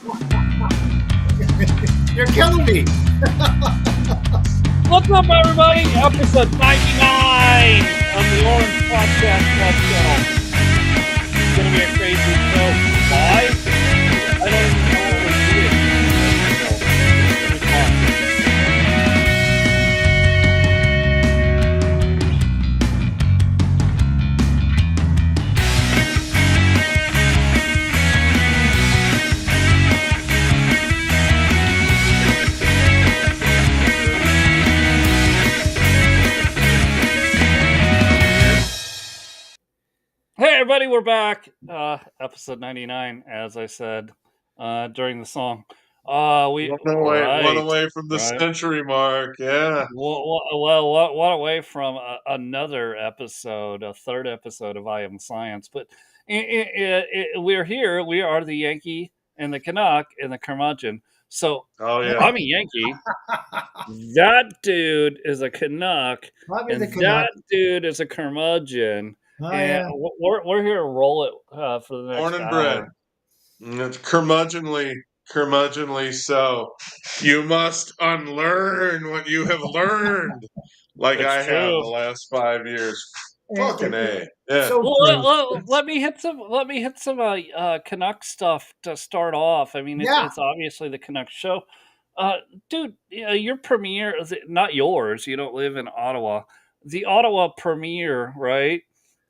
You're killing me. What's up, everybody? Episode 99 of the Orange Podcast Club Channel. It's going to be a crazy show. Why? I don't even know what we're doing. So, it's going to be fun. Hey, everybody, we're back. Episode 99, as I said during the song. One Right, away from the right. century mark. Yeah. What away from another episode, a third episode of I Am Science. But we're here. We are the Yankee and the Canuck and the curmudgeon. So Oh yeah. I'm a Yankee. That dude is a Canuck, Probably and the Canuck. that dude is a curmudgeon. Oh, And yeah. we're here to roll it for the next Born and hour. bred. It's curmudgeonly so. You must unlearn what you have learned, like It's I have true. the last 5 years. Yeah, Fucking it- A. Yeah. So Well, true. let me hit some Canuck stuff to start off. I mean, Yeah. it's obviously the Canuck show. Dude, your premiere, not yours. You don't live in Ottawa. The Ottawa premiere, right?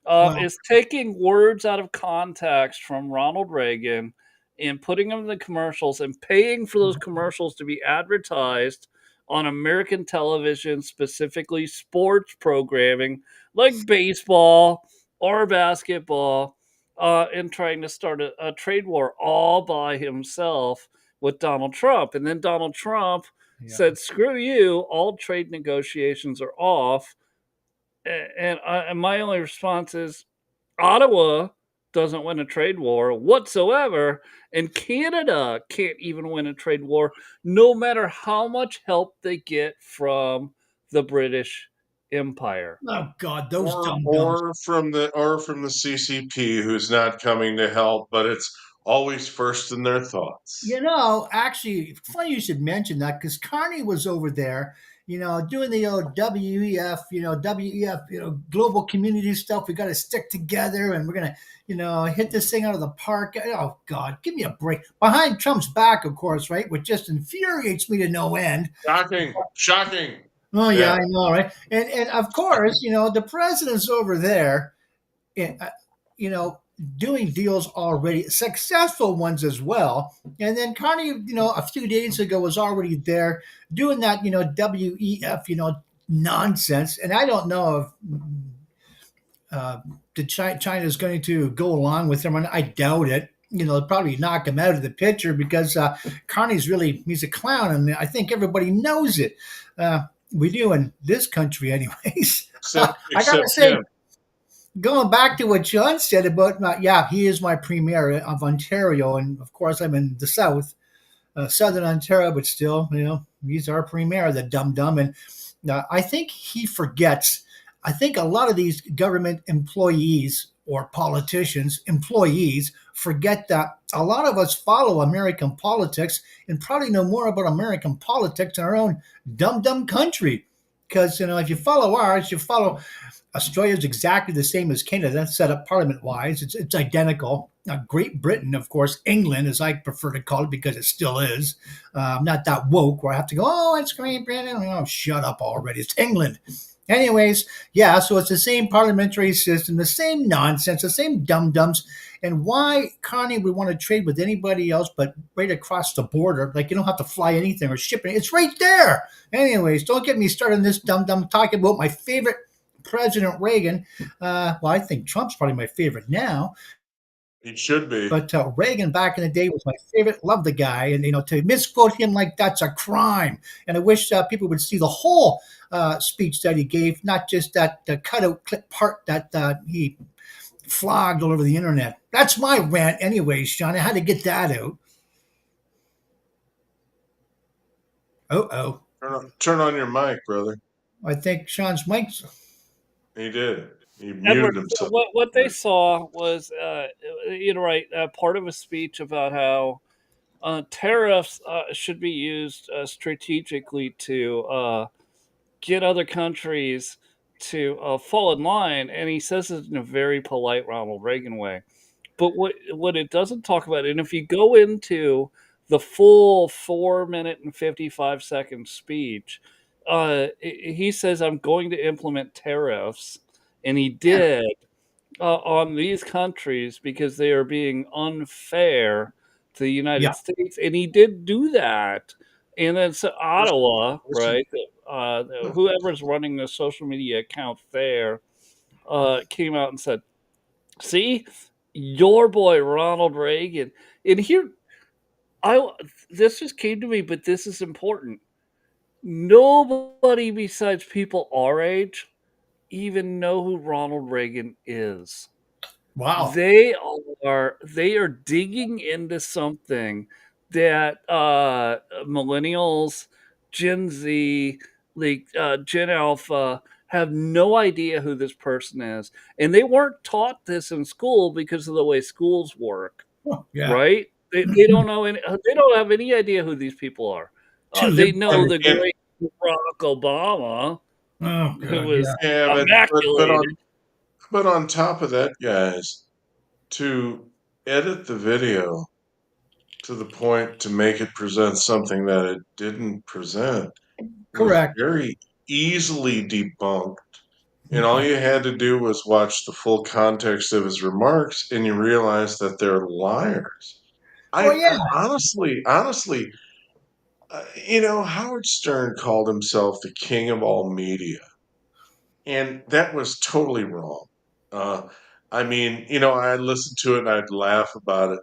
Wow. Is taking words out of context from Ronald Reagan and putting them in the commercials and paying for those commercials to be advertised on American television, specifically sports programming like baseball or basketball, and trying to start a trade war all by himself with Donald Trump. And then Donald Trump said, "Screw you! All trade negotiations are off." And my only response is, Ottawa doesn't win a trade war whatsoever, and Canada can't even win a trade war, no matter how much help they get from the British Empire. Oh God, those dumb Or from the CCP, who's not coming to help, but it's always first in their thoughts. You know, actually, funny you should mention that because Carney was over there, doing the old WEF, global community stuff. We got to stick together and we're going to, hit this thing out of the park. Oh, God, give me a break. Behind Trump's back, of course, right? Which just infuriates me to no end. Shocking. Oh, yeah, I know, right? And of course, the president's over there, doing deals already, successful ones as well. And then Carney, a few days ago was already there doing that, WEF, nonsense. And I don't know if China is going to go along with him. And I doubt it. They'll probably knock him out of the picture because Carney's he's a clown. And I think everybody knows it. We do in this country anyways. I got to say, going back to what John said about, he is my premier of Ontario, and of course I'm in the south, southern Ontario, but still, he's our premier, the dum-dum, and I think he forgets. I think a lot of these government employees or politicians, employees, forget that a lot of us follow American politics and probably know more about American politics in our own dum-dum country. Because, if you follow ours, you follow Australia is exactly the same as Canada, set up parliament-wise. It's identical. Great Britain, of course, England, as I prefer to call it, because it still is. Not that woke where I have to go, oh, it's Great Britain. Oh, shut up already. It's England. Anyways, so it's the same parliamentary system, the same nonsense, the same dum-dums. And why Carney would want to trade with anybody else but right across the border, like you don't have to fly anything or ship it. It's right there. Anyways, don't get me started on this dum-dum talking about my favorite President Reagan. I think Trump's probably my favorite now. He should be. But Reagan back in the day was my favorite. Love the guy. And, to misquote him like that's a crime. And I wish people would see the whole speech that he gave, not just that cutout clip part that he flogged all over the internet. That's my rant anyways, Sean. I had to get that out. Uh-oh. Turn on your mic, brother. I think Sean's mic's... He did. He muted himself. What they saw was, part of a speech about how Tariffs should be used strategically to get other countries to fall in line. And he says it in a very polite Ronald Reagan way. But what it doesn't talk about, and if you go into the full 4 minute and 55 second speech, he says, "I'm going to implement tariffs," and he Yeah. did on these countries because they are being unfair to the Yeah. United States, and he did do that. And then so Ottawa, Listen, right? Whoever's running the social media account there came out and said, "See, your boy Ronald Reagan." And here, I this just came to me, but this is important. Nobody besides people our age even know who Ronald Reagan is. Wow. They are digging into something that millennials, Gen Z, like Gen Alpha have no idea who this person is, and they weren't taught this in school because of the way schools work, Oh, yeah. right? They don't know any. They don't have any idea who these people are. Too They liberal. know and the and great Barack Obama, Oh, who God. was Yeah. yeah, immaculated. but on top of that, guys, to edit the video to the point to make it present something that it didn't present was Correct. very easily debunked. And all you had to do was watch the full context of his remarks, and you realize that they're liars. Well, I yeah. honestly, Howard Stern called himself the king of all media, and that was totally wrong. Uh, I listened to it and I'd laugh about it.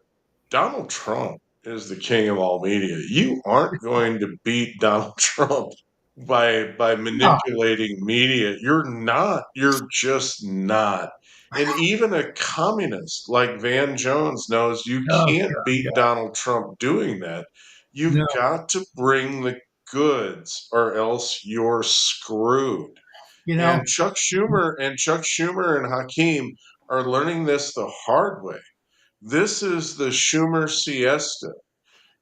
Donald Trump is the king of all media. You aren't going to beat Donald Trump by No. manipulating media. You're not. You're just not. And even a communist like Van Jones knows you Oh, can't God. beat Yeah. Donald Trump doing that. You've No. got to bring the goods or else you're screwed. You know. And Chuck Schumer and Hakeem are learning this the hard way. This is the Schumer siesta.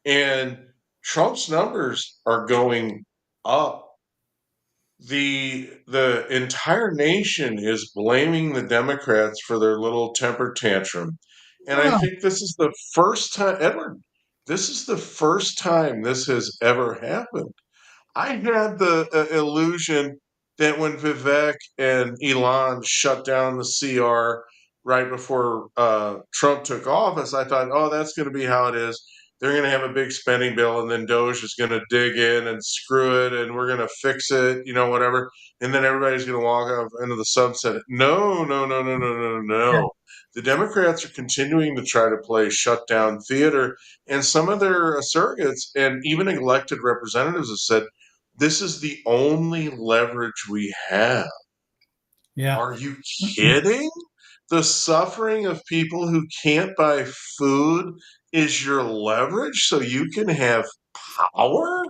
And Trump's numbers are going up. The entire nation is blaming the Democrats for their little temper tantrum. And I Oh, think this is the first time, Edward, this is the first time this has ever happened. I had the illusion that when Vivek and Elon shut down the CR right before Trump took office, I thought, oh, that's going to be how it is. They're going to have a big spending bill, and then Doge is going to dig in and screw it, and we're going to fix it, whatever. And then everybody's going to walk off into the sunset. No, no, no, no, no, no, yeah. no. The Democrats are continuing to try to play shutdown theater, and some of their surrogates and even elected representatives have said, this is the only leverage we have. Yeah. Are you kidding? The suffering of people who can't buy food is your leverage so you can have power?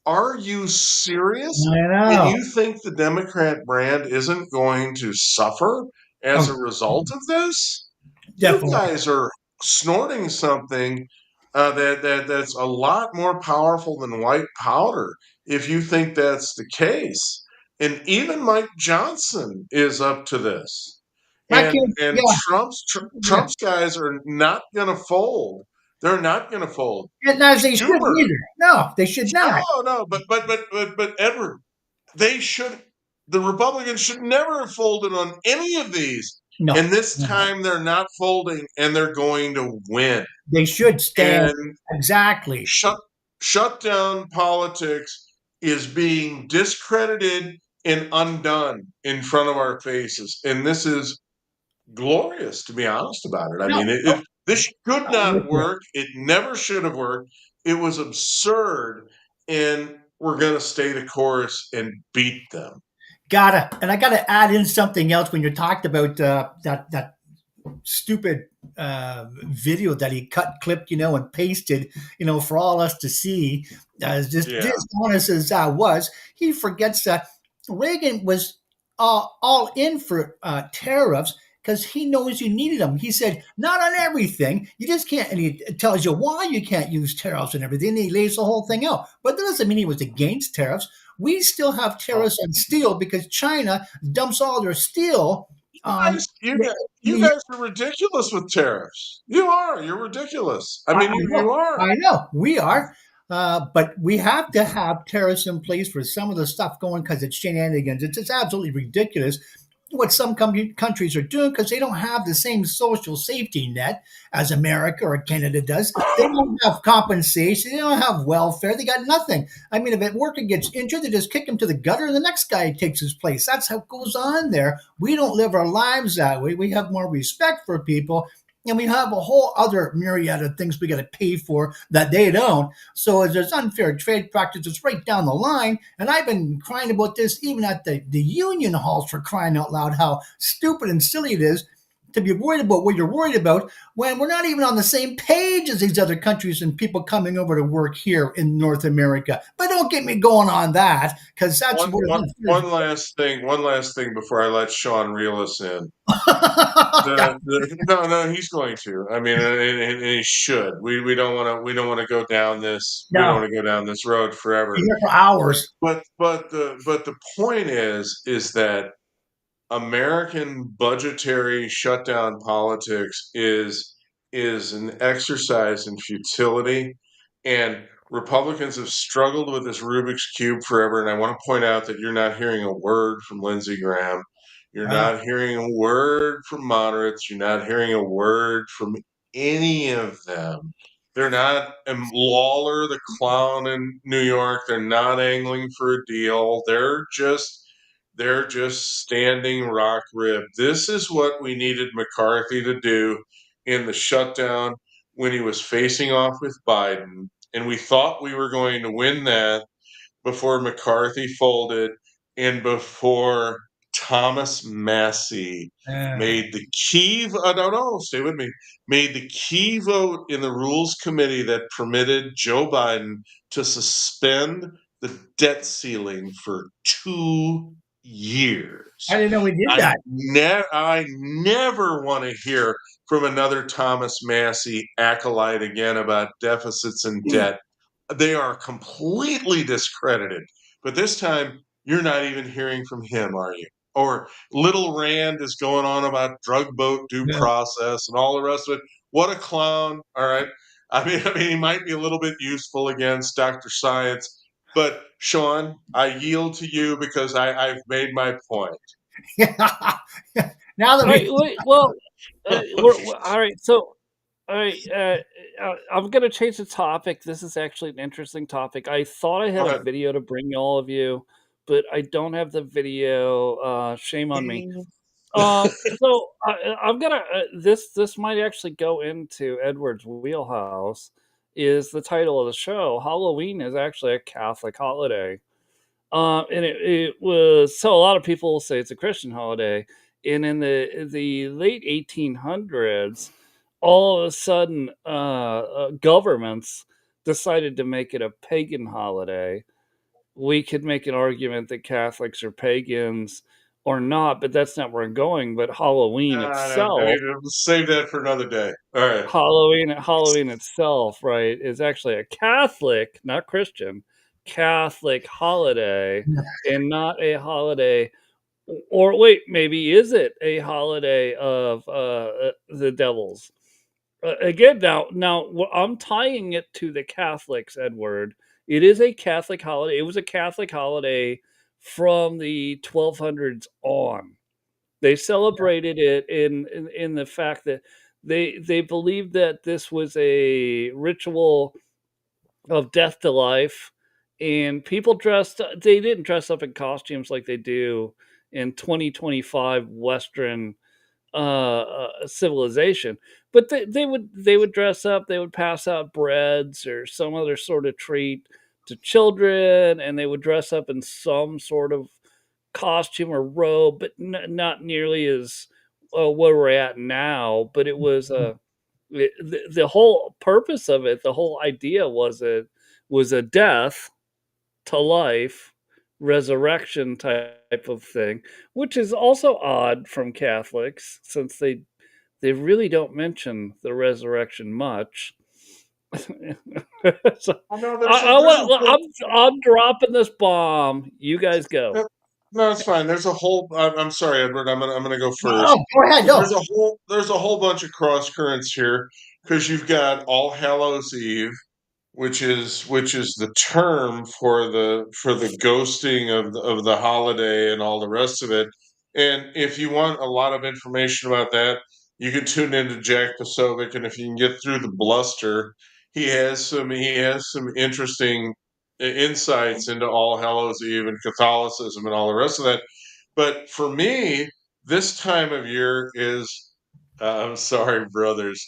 Are you serious? I And know. you think the Democrat brand isn't going to suffer as Oh, a result of this? You definitely. guys are snorting something that's a lot more powerful than white powder if you think that's the case. And even Mike Johnson is up to this. I And can't. and Yeah. Yeah. Trump's guys are not going to fold. They're not going to fold. And as they should Schumer, either. No, they should not. no, but Edward, they should. The Republicans should never have folded on any of these. No. And this No. time they're not folding, and they're going to win. They should stand. And Exactly. shutdown politics is being discredited and undone in front of our faces, and this is glorious, to be honest about it. I No. mean, No. this could I'm with not you. work. It never should have worked. It was absurd, and we're going to stay the course and beat them. And I gotta add in something else when you talked about that stupid video that he clipped, and pasted, for all us to see. Just Yeah, dishonest as that was, he forgets that Reagan was all in for tariffs because he knows you needed them. He said, not on everything. You just can't, and he tells you why you can't use tariffs and everything. And he lays the whole thing out. But that doesn't mean he was against tariffs. We still have Oh, tariffs on steel because China dumps all their steel you on guys, you the, guys, you the guys are ridiculous with tariffs. You are. You're ridiculous. I I mean, you are. know, we are. But we have to have tariffs in place for some of the stuff going because it's shenanigans. It's absolutely ridiculous what some countries are doing because they don't have the same social safety net as America or Canada does. They don't have compensation. They don't have welfare. They got nothing. I mean, if a worker gets injured, they just kick him to the gutter and the next guy takes his place. That's how it goes on there. We don't live our lives that way. We have more respect for people, and we have a whole other myriad of things we got to pay for that they don't. So there's unfair trade practices right down the line. And I've been crying about this even at the union halls, for crying out loud, how stupid and silly it is to be worried about what you're worried about when we're not even on the same page as these other countries and people coming over to work here in North America. But don't get me going on that, because that's One, what one, it one last thing. One last thing before I let Sean reel us in. is. No, he's going to. I mean, and he should. We don't want to go down this. We don't No, want to go down this road forever. here for hours. But the point is that American budgetary shutdown politics is an exercise in futility, and Republicans have struggled with this Rubik's cube forever. And I want to point out that you're not hearing a word from Lindsey Graham. You're Uh, not hearing a word from moderates. You're not hearing a word from any of them. They're not Lawler, the clown in New York. They're not angling for a deal. They're just standing rock ribbed. This is what we needed McCarthy to do in the shutdown when he was facing off with Biden. And we thought we were going to win that before McCarthy folded and before Thomas Massey uh, made the key. No, stay with me. Made the key vote in the Rules Committee that permitted Joe Biden to suspend the debt ceiling for 2 years. I didn't know we did I that. I never want to hear from another Thomas Massey acolyte again about deficits and debt. They are completely discredited. But this time, you're not even hearing from him, are you? Or Little Rand is going on about drug boat due Yeah. process and all the rest of it. What a clown! All right. I mean, he might be a little bit useful against Dr. Science, but Sean, I yield to you because I've made my point. Now that All right, we, wait, well, all right. So, all right, I'm gonna change the topic. This is actually an interesting topic. I thought I had Go a ahead. video to bring all of you, but I don't have the video. Shame on me. So I'm gonna this might actually go into Edward's wheelhouse. Is the title of the show? Halloween is actually a Catholic holiday. And it was, so a lot of people will say it's a Christian holiday. And in the late 1800s, all of a sudden, governments decided to make it a pagan holiday. We could make an argument that Catholics are pagans or not, but that's not where I'm going. But Halloween I itself, mean, save that for another day. All right. Halloween itself, right, is actually a Catholic, not Christian, Catholic holiday, and not a holiday, or wait, maybe is it a holiday of the devils? Again, I'm tying it to the Catholics, Edward. It is a Catholic holiday. It was a Catholic holiday from the 1200s on. They celebrated it in the fact that they believed that this was a ritual of death to life, and people they didn't dress up in costumes like they do in 2025 Western civilization, but they would dress up, they would pass out breads or some other sort of treat to children, and they would dress up in some sort of costume or robe, but not nearly as where we're at now. But it was the whole purpose of it, the whole idea was it was a death to life resurrection type of thing, which is also odd from Catholics since they really don't mention the resurrection much. So Oh, no, I there's a want whole I'm dropping this bomb. You guys go. no, no, it's fine. There's a whole. I'm sorry, Edward. I'm gonna go Oh, first. go ahead. There's No. a whole bunch of cross currents here because you've got All Hallows Eve, which is the term for the ghosting of the holiday and all the rest of it. And if you want a lot of information about that, you can tune into Jack Posobiec, and if you can get through the bluster, he has some interesting insights into All Hallows Eve and Catholicism and all the rest of that. But for me, this time of year is I'm sorry, brothers,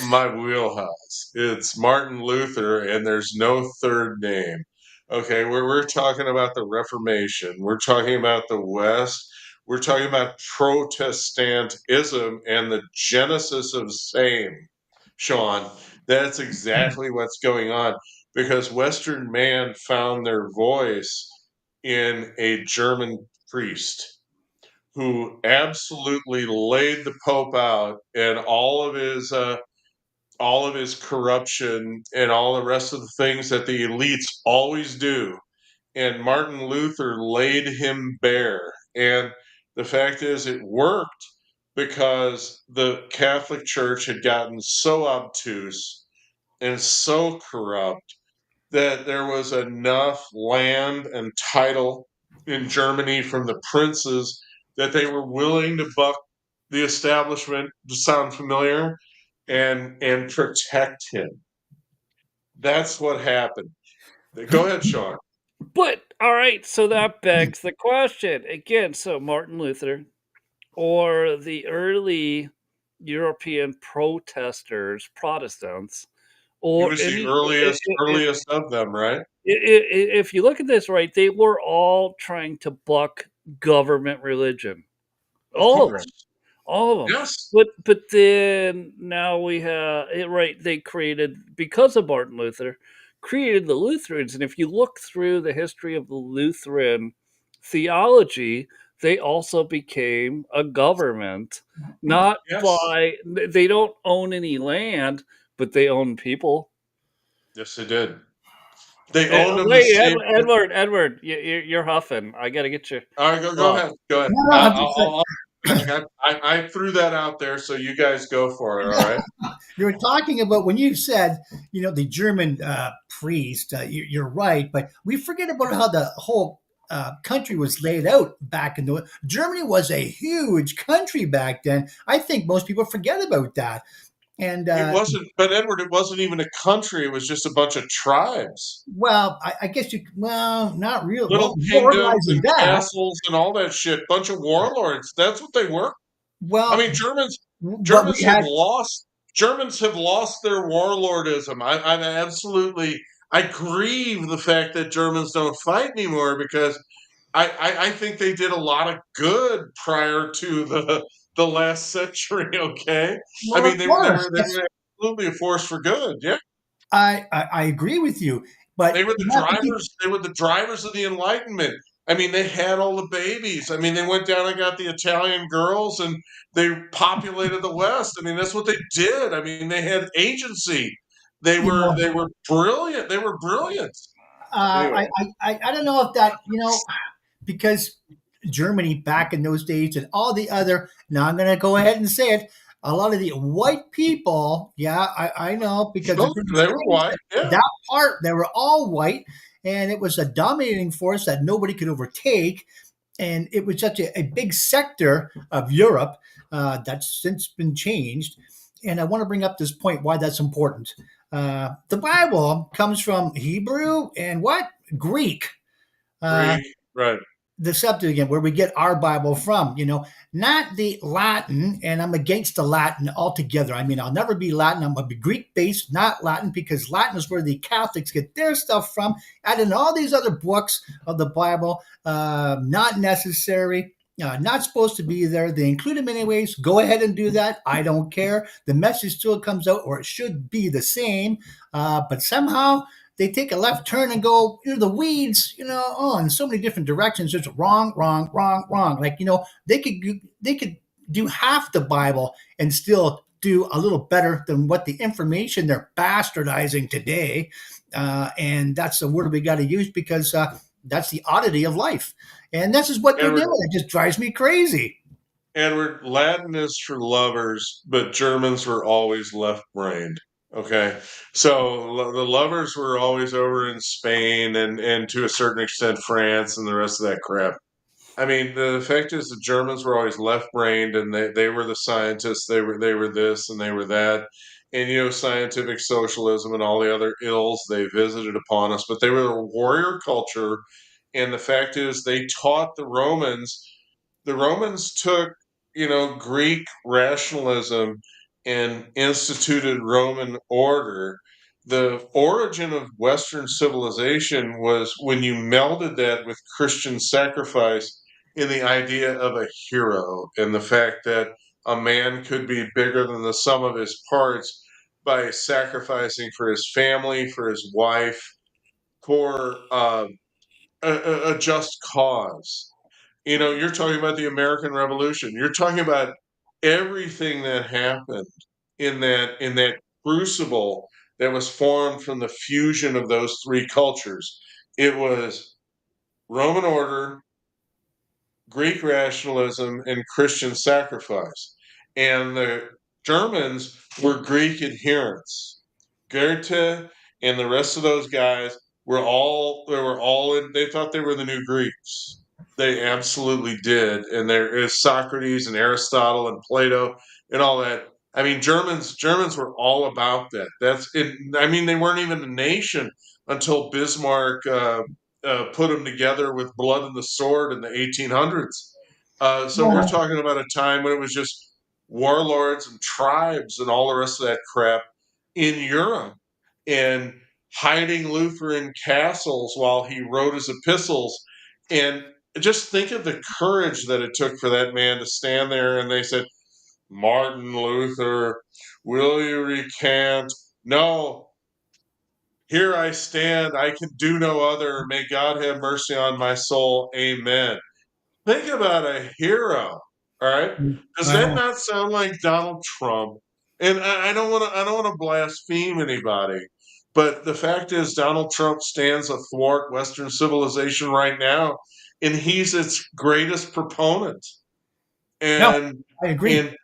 my wheelhouse. It's Martin Luther, and there's no third name. Okay, we're talking about the Reformation. We're talking about the West. We're talking about Protestantism and the genesis of same. Sean, that's exactly what's going on because Western man found their voice in a German priest who absolutely laid the Pope out and all of his corruption and all the rest of the things that the elites always do. And Martin Luther laid him bare. And the fact is, it worked because the Catholic Church had gotten so obtuse and so corrupt that there was enough land and title in Germany from the princes that they were willing to buck the establishment, to sound familiar, and protect him. That's what happened. Go ahead, Sean. But all right, so that begs the question again. So Martin Luther or the early European protesters, Protestants, He or was the any earliest of them, right? if you look at this right, they were all trying to buck government religion. Of All of course. them. All of them. Yes. But then now we have it right. They created because of Martin Luther, created the Lutherans, and if you look through the history of the Lutheran theology, they also became a government, not Yes. by they don't own any land, but they own people. Yes, they did. They owned them the Wait, same. Edward, you're huffing. I got to get you All right, go off. ahead. Go ahead. No, no, I'm just I threw that out there, so you guys go for it. All right. you were talking about when you said, the German priest. You're right, but we forget about how the whole country was laid out back in the. Germany was a huge country back then. I think most people forget about that. And It wasn't, but Edward, it wasn't even a country. It was just a bunch of tribes, well, I guess not real. Well, little more kingdoms organized than and that. castles and all that shit. Bunch of warlords. That's what they were. I Well, mean, Germans but we Germans have had lost Germans have lost their warlordism. I'm absolutely I grieve the fact that Germans don't fight anymore because I think they did a lot of good prior to the last century. Okay, I well, of mean they were they course. were they were absolutely a force for good. Yeah, I agree with you, but they were the you have to keep. drivers. They were the drivers of the Enlightenment. I mean, they had all the babies. I mean, they went down and got the Italian girls, and they populated the West. I mean, that's what they did. I mean, they had agency. They You were know, they were brilliant. They were brilliant. Anyway, I don't know if that because Germany back in those days and all the other. Now I'm going to go ahead and say it. A lot of the white people, yeah, I know because so of British they were things, white. Yeah, that part they were all white, and it was a dominating force that nobody could overtake, and it was such a big sector of Europe that's since been changed. And I want to bring up this point why that's important. The Bible comes from Hebrew and what Greek. Uh, Greek, right? the Septuagint, where we get our Bible from, not the Latin, and I'm against the Latin altogether. I mean, I'll never be Latin. I'm going to be Greek based, not Latin, because Latin is where the Catholics get their stuff from. Add in all these other books of the Bible, not necessary. Not supposed to be there. They include them anyways. Go ahead and do that. I don't care. The message still comes out, or it should be the same. But somehow they take a left turn and go, the weeds, in so many different directions. It's wrong, wrong, wrong, wrong. Like, they could do half the Bible and still do a little better than what the information they're bastardizing today. And that's the word we got to use, because that's the oddity of life. And this is what they're Edward, doing. It just drives me crazy. Edward, Latin is for lovers, but Germans were always left-brained. Okay, so the lovers were always over in Spain and to a certain extent France and the rest of that crap. I mean, the fact is the Germans were always left-brained, and they were the scientists. They were this and they were that, and scientific socialism and all the other ills they visited upon us. But they were a warrior culture, and the fact is they taught the Romans. The Romans took Greek rationalism and instituted Roman order. The origin of Western civilization was when you melded that with Christian sacrifice in the idea of a hero and the fact that a man could be bigger than the sum of his parts by sacrificing for his family, for his wife, for a just cause. You're talking about the American Revolution. You're talking about everything that happened in that crucible that was formed from the fusion of those three cultures. It was Roman order, Greek rationalism, and Christian sacrifice. And the Germans were Greek adherents. Goethe and the rest of those guys they thought they were the new Greeks. They absolutely did. And there is Socrates and Aristotle and Plato and all that. I mean, Germans were all about that. That's it. I mean, they weren't even a nation until Bismarck put them together with blood and the sword in the 1800s. So we're Yeah. talking about a time when it was just warlords and tribes and all the rest of that crap in Europe, and hiding Luther in castles while he wrote his epistles. And just think of the courage that it took for that man to stand there, and they said, Martin Luther, will you recant? No, here I stand. I can do no other. May God have mercy on my soul. Amen. Think about a hero. All right. Does that Well, not sound like Donald Trump? And I don't want to. I don't want to blaspheme anybody, but the fact is, Donald Trump stands athwart Western civilization right now, and he's its greatest proponent. no, And I agree. and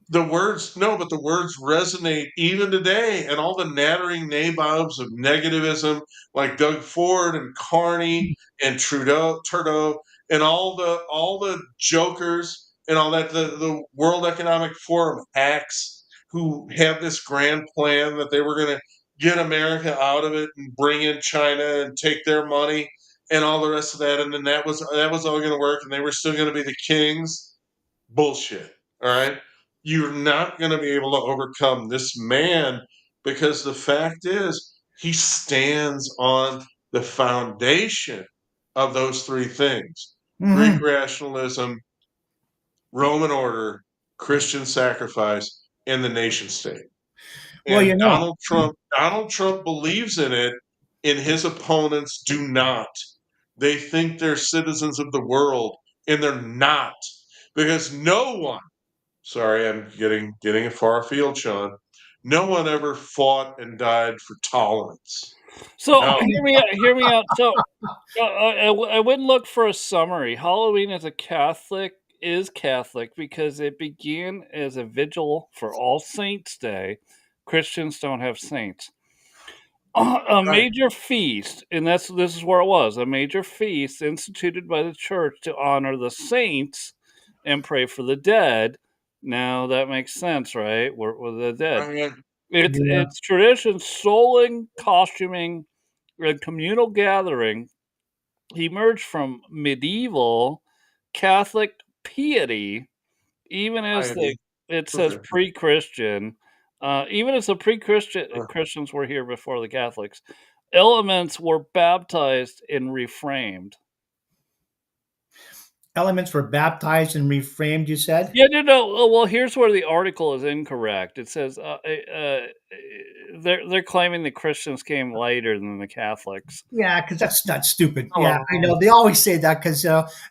the words, no, but the words resonate even today, and all the nattering nabobs of negativism, like Doug Ford and Carney and Trudeau, and all the jokers and all that, the World Economic Forum hacks who have this grand plan that they were going to get America out of it and bring in China and take their money and all the rest of that, and then that was all going to work, and they were still going to be the kings. Bullshit. All right. You're not going to be able to overcome this man, because the fact is, he stands on the foundation of those three things: Greek Hmm. rationalism, Roman order, Christian sacrifice, and the nation state. Well, And Donald Trump believes in it, and his opponents do not. They think they're citizens of the world, and they're not, because no one, sorry, I'm getting a far afield, Sean. No one ever fought and died for tolerance. So No. hear me out. Hear me out. So I went and looked for a summary. Halloween is Catholic because it began as a vigil for All Saints Day. Christians don't have saints. A Right. major feast, and this is where it was, a major feast instituted by the church to honor the saints and pray for the dead. Now that makes sense, right? We're the dead. I mean, Yeah. It's tradition, souling, costuming, and communal gathering emerged from medieval Catholic piety, even as piety. it says Okay. pre-Christian, even as the pre-Christian Uh, Christians were here before the Catholics, elements were baptized and reframed. Elements were baptized and reframed, you said? Yeah, no. Well, here's where the article is incorrect. It says they're claiming the Christians came later than the Catholics. Yeah, because that's not stupid. Yeah, I Oh, know. They always say that because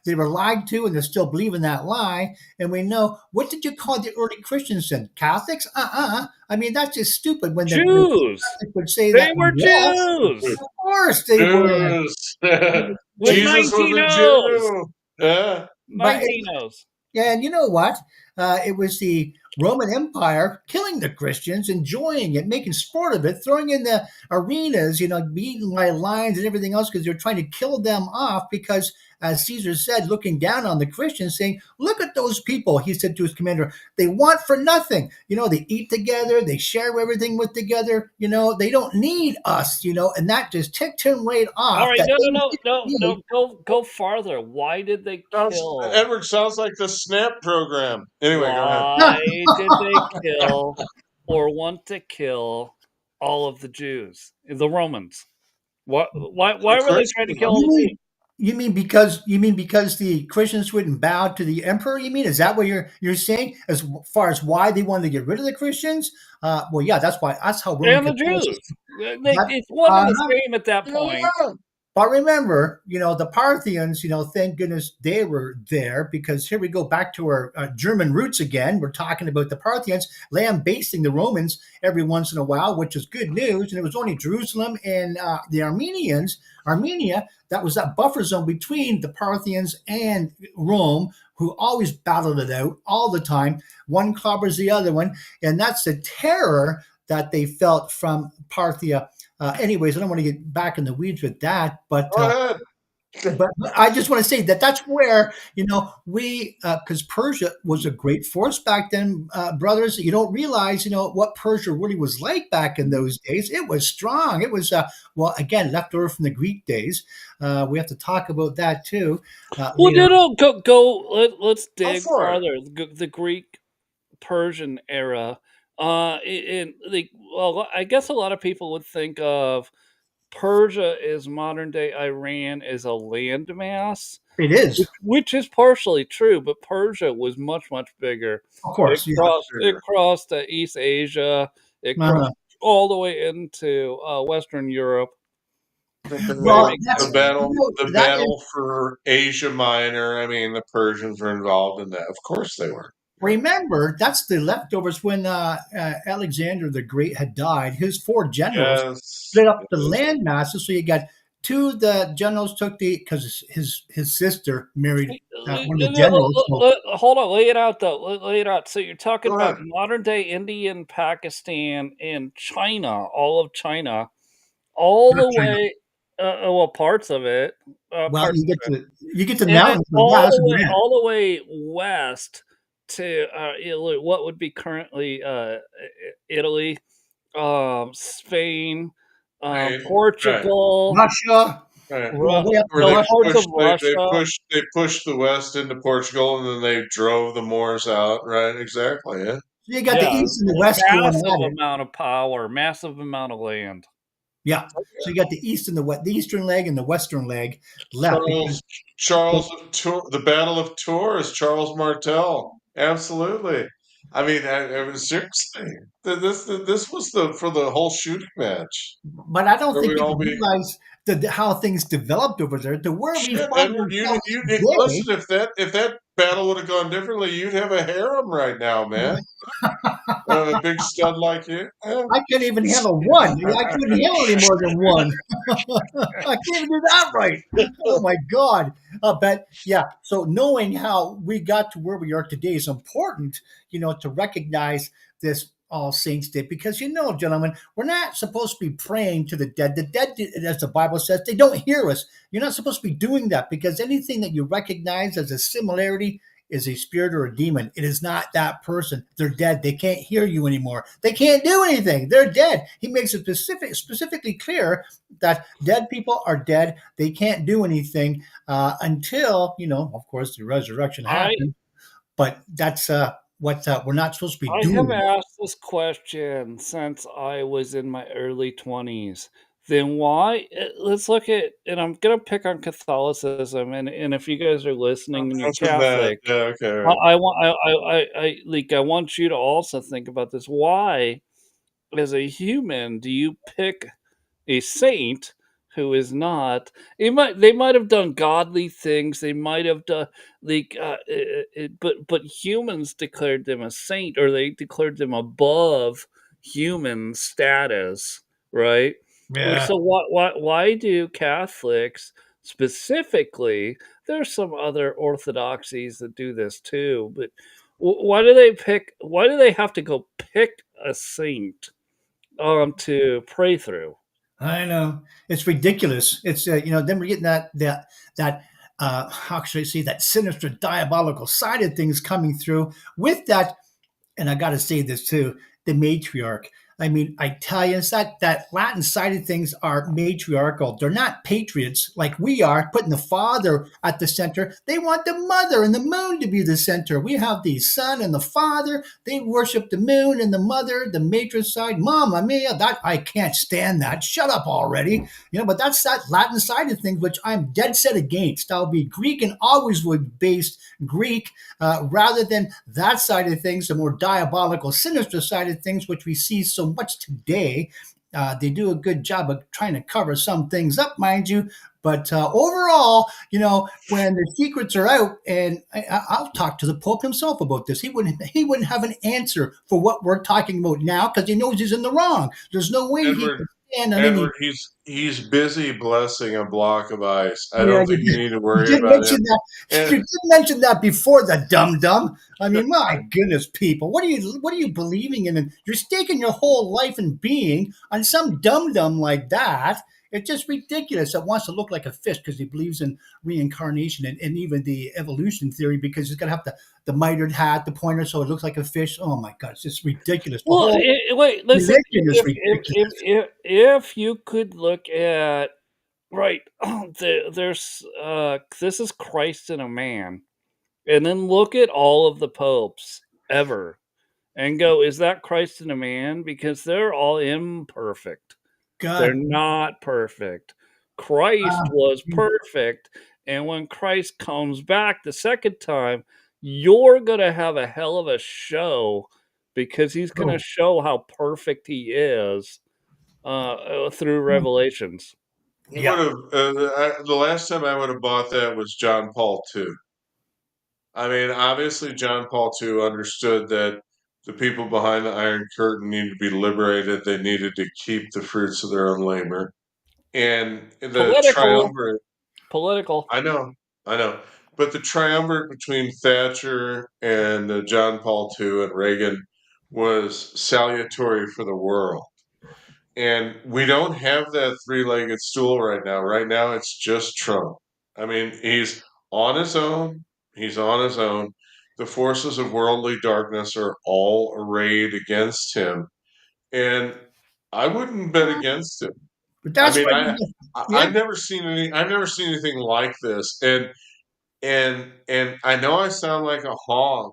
they were lied to and they're still believing that lie. And we know, what did you call the early Christians then? Catholics? I mean, that's just stupid when the Jews. Catholic would say They that. were Yes, Jews of course they were. Jews. with Jesus was 19 a O's. Jew. Yeah. But 19 O's. Yeah, and you know what? It was the Roman Empire killing the Christians, enjoying it, making sport of it, throwing in the arenas, beating by lions and everything else because they're trying to kill them off because, as Caesar said, looking down on the Christians, saying, look at those people, he said to his commander, they want for nothing. They eat together, they share everything with together, they don't need us, and that just ticked him right All off right, that no, no, they no, no, need. no. Go farther. Why did they kill? Edward sounds like the SNAP program. Anyway, go ahead. Why did they kill or want to kill all of the Jews, the Romans? What? Why were they trying to kill all You the Jews? mean you mean because the Christians wouldn't bow to the emperor? You mean, is that what you're saying as far as why they wanted to get rid of the Christians? Well, yeah, that's how Roman And the Catholicism. Jews. But It's one and the uh-huh. same at that point. Yeah. But remember, the Parthians, thank goodness they were there because here we go back to our German roots again. We're talking about the Parthians lambasting the Romans every once in a while, which is good news. And it was only Jerusalem and the Armenia, that was that buffer zone between the Parthians and Rome, who always battled it out all the time. One clobbers the other one. And that's the terror that they felt from Parthia. Anyways, I don't want to get back in the weeds with that, but Go ahead. but I just want to say that that's where we because Persia was a great force back then, brothers. You don't realize what Persia really was like back in those days. It was strong. It was well, again, left over from the Greek days. We have to talk about that too Well, later. Let's Go dig for it. farther. The Greek Persian era. Well, I guess a lot of people would think of Persia as modern day Iran as a landmass, It is, which is partially true, but Persia was much, much bigger. of It course, yeah. crossed East Asia. It Uh-huh. crossed all the way into Western Europe. Very Well, big The that's territory. battle, the that is. battle for Asia Minor. I mean, the Persians were involved in that. Of course, they were. Yeah. Remember, that's the leftovers when Alexander the Great had died. His four generals Yes. split up the Yes. land masses. So you got two of the generals took because his sister married one of the generals. So Hold on, lay it out though. Lay it out. So you're talking Go about ahead. modern day Indian, Pakistan, and China, all of China, all not the China. way. Well, parts of it, Well, parts of it, you get to the and then mountains in the west, and you're in. all the way west to what would be currently Italy, Spain, Right. Right. Portugal, Russia, Right. way up Where north. they parts of pushed, Russia. they pushed the West into Portugal, and then they drove the Moors out. Right. Exactly. Yeah. So you got the Yeah, east and the west going massive at it. amount of power, massive amount of land. Yeah. So you got the east and the west, the eastern leg and the western leg left. Charles, of Tours, the Battle of Tours, Charles Martel. Absolutely. I mean, I mean, seriously, this was for the whole shooting match. But I don't Where think we'd people all be realize how things developed over there to where we shit, find Edward. ourselves today. Listen. If that battle would have gone differently, you'd have a harem right now, man. A big stud like you. Yeah. I can't even handle one. I couldn't handle any more than one. I can't even do that right. Oh my God. But yeah, so knowing how we got to where we are today is important, to recognize this All Saints Day because, gentlemen, we're not supposed to be praying to the dead. The dead, as the Bible says, they don't hear us. You're not supposed to be doing that because anything that you recognize as a similarity is a spirit or a demon. It is not that person. They're dead. They can't hear you anymore. They can't do anything. They're dead. He makes it specifically clear that dead people are dead. They can't do anything until, of course, the resurrection I happens. But that's what we're not supposed to be I have doing. asked this question since I was in my early 20s. then why? Let's look at, and I'm gonna pick on Catholicism, and if you guys are listening and you're Answer that. Catholic, Yeah, okay, all right. I want I want you to also think about this. Why, as a human, do you pick a saint who is not? They might have done godly things. They might have done but humans declared them a saint, or they declared them above human status, right? Yeah. So why do Catholics specifically? There's some other orthodoxies that do this too, but why do they pick? Why do they have to go pick a saint to pray through? I know it's ridiculous. It's then we're getting that how should I say, that sinister, diabolical side of things coming through with that. And I got to say this too, the matriarch. I mean, Italians, that Latin side of things are matriarchal. They're not patriots like we are, putting the father at the center. They want the mother and the moon to be the center. We have the son and the father. They worship the moon and the mother, the matron side. Mamma mia, that I can't stand that. Shut up already. But that's that Latin side of things, which I'm dead set against. I'll be Greek and always would based Greek rather than that side of things, the more diabolical, sinister side of things, which we see so much today. They do a good job of trying to cover some things up, mind you. But overall, when the secrets are out, and I'll talk to the Pope himself about this. He wouldn't have an answer for what we're talking about now because he knows he's in the wrong. There's no way he Edward, can stand on any. Edward, he's busy blessing a block of ice. I Yeah, don't think you need to you worry did about him. mention that. You And did mention that before, the dum dum. I mean, my goodness, people, what are you believing in? And you're staking your whole life and being on some dum dum like that. It's just ridiculous. That wants to look like a fish because he believes in reincarnation and even the evolution theory because he's gonna have the mitered hat, the pointer, so it looks like a fish. Oh my god, it's just ridiculous. The Well, whole wait, listen. religion is ridiculous. If you could look at, right, there's this is Christ in a man, and then look at all of the popes ever, and go, is that Christ in a man? Because they're all imperfect. They're God. not perfect. Christ Um, was perfect, and when Christ comes back the second time, you're gonna have a hell of a show because he's gonna oh, show how perfect he is through Revelations. he would yeah. have the last time I would have bought that was John Paul II. I mean, obviously, John Paul II understood that the people behind the Iron Curtain needed to be liberated. They needed to keep the fruits of their own labor. And the Political, triumvirate, political. I know, I know, but the triumvirate between Thatcher and John Paul II and Reagan was salutary for the world. And we don't have that three-legged stool right now. Right now, it's just Trump. I mean, he's on his own. He's on his own. The forces of worldly darkness are all arrayed against him, and I wouldn't bet against him. But I that's mean, what, yeah. I've never seen I've never seen anything like this, and I know I sound like a hog,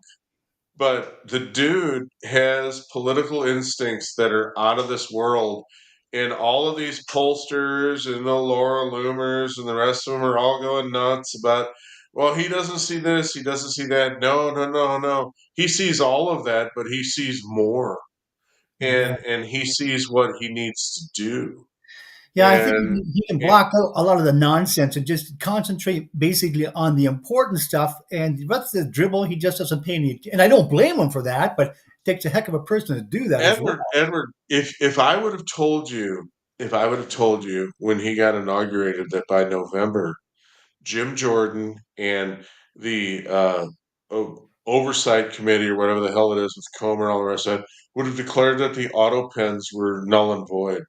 but the dude has political instincts that are out of this world. And all of these pollsters and the Laura Loomers and the rest of them are all going nuts about, well, he doesn't see this, he doesn't see that. No, no, no, no. He sees all of that, but he sees more. Yeah. And he sees what he needs to do. Yeah, I think And, he can and block out a lot of the nonsense and just concentrate basically on the important stuff. And the rest of the dribble, he just doesn't pay any. And I don't blame him for that, but it takes a heck of a person to do that as well. Edward, if I would have told you, if I would have told you when he got inaugurated that by November Jim Jordan and the oversight committee or whatever the hell it is with Comer and all the rest of it would have declared that the auto pens were null and void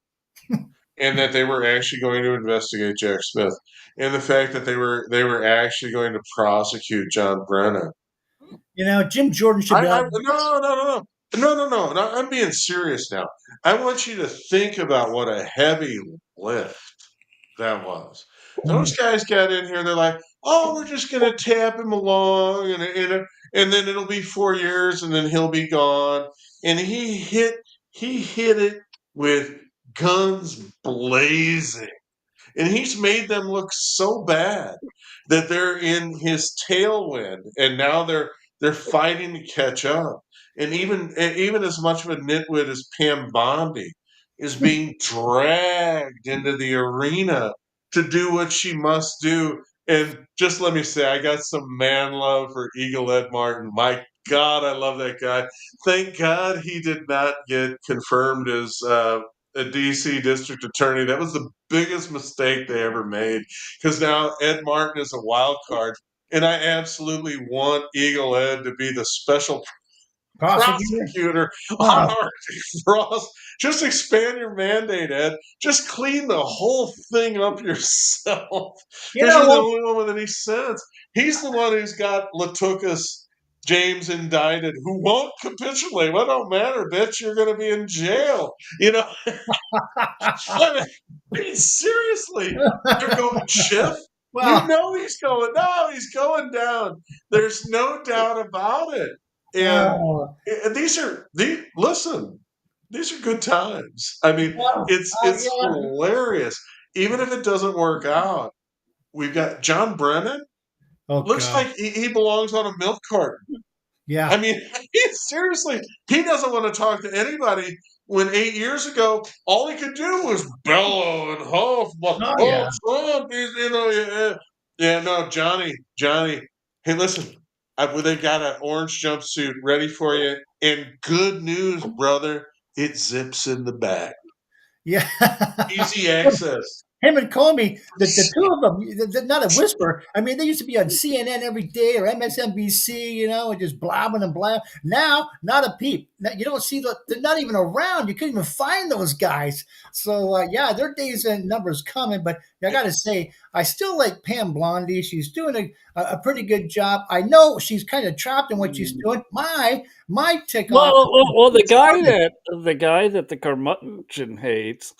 and that they were actually going to investigate Jack Smith and the fact that they were actually going to prosecute John Brennan. Jim Jordan should be I out. no no no no no no no no I'm being serious now. I want you to think about what a heavy lift that was. Those guys got in here, they're like, "Oh, we're just gonna tap him along, and then it'll be 4 years, and then he'll be gone." And he hit it with guns blazing. And he's made them look so bad that they're in his tailwind, and now they're fighting to catch up. And even as much of a nitwit as Pam Bondi is being dragged into the arena to do what she must do. And just let me say, I got some man love for Eagle Ed Martin. My God, I love that guy. Thank God he did not get confirmed as a DC district attorney. That was the biggest mistake they ever made, because now Ed Martin is a wild card. And I absolutely want Eagle Ed to be the special prosecutor on Oh, Arctic Frost. Just expand your mandate, Ed. Just clean the whole thing up yourself, you because know you're the what? only one with any sense. He's the one who's got Latukas James indicted, who won't capitulate. Well, don't matter, bitch. You're going to be in jail. I mean, seriously, they're going Schiff. You Well, know he's going. No, he's going down. There's no doubt about it. And oh, listen, these are good times. I mean, well, it's yeah. hilarious. Even if it doesn't work out, we've got John Brennan. Oh Looks God. like he belongs on a milk carton. I Yeah. mean, seriously, he doesn't want to talk to anybody. When 8 years ago, all he could do was bellow and huff. Oh Oh, yeah. Trump, yeah. No, Johnny. Hey, listen, they've got an orange jumpsuit ready for you. And good news, brother, it zips in the back. Yeah. Easy access. Him and Comey, the two of them, not a whisper. I mean, they used to be on CNN every day or MSNBC, and just blabbing and blabbing. Now, not a peep. You don't see they're not even around. You couldn't even find those guys. So, yeah, their days and numbers coming. But I got to say, I still like Pam Blondie. She's doing a pretty good job. I know she's kind of trapped in what she's doing. My tick off. Well, the guy that the curmudgeon hates,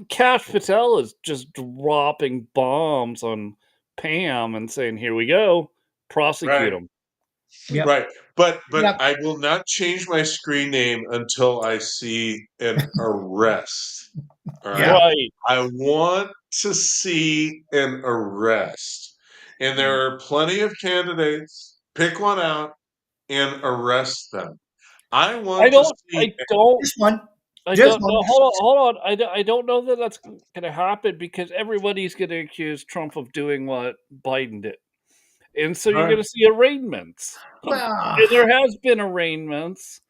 Cash Patel, is just dropping bombs on Pam and saying, "Here we go, prosecute Right. him." Yep. Right. But Yep. I will not change my screen name until I see an arrest. All Yeah. right. Right. I want to see an arrest. And there are plenty of candidates. Pick one out and arrest them. I I want to see don't This one. I This don't one. know. Hold on. I don't know that that's going to happen, because everybody's going to accuse Trump of doing what Biden did, and so you're Right. going to see arraignments. Well, And there has been arraignments.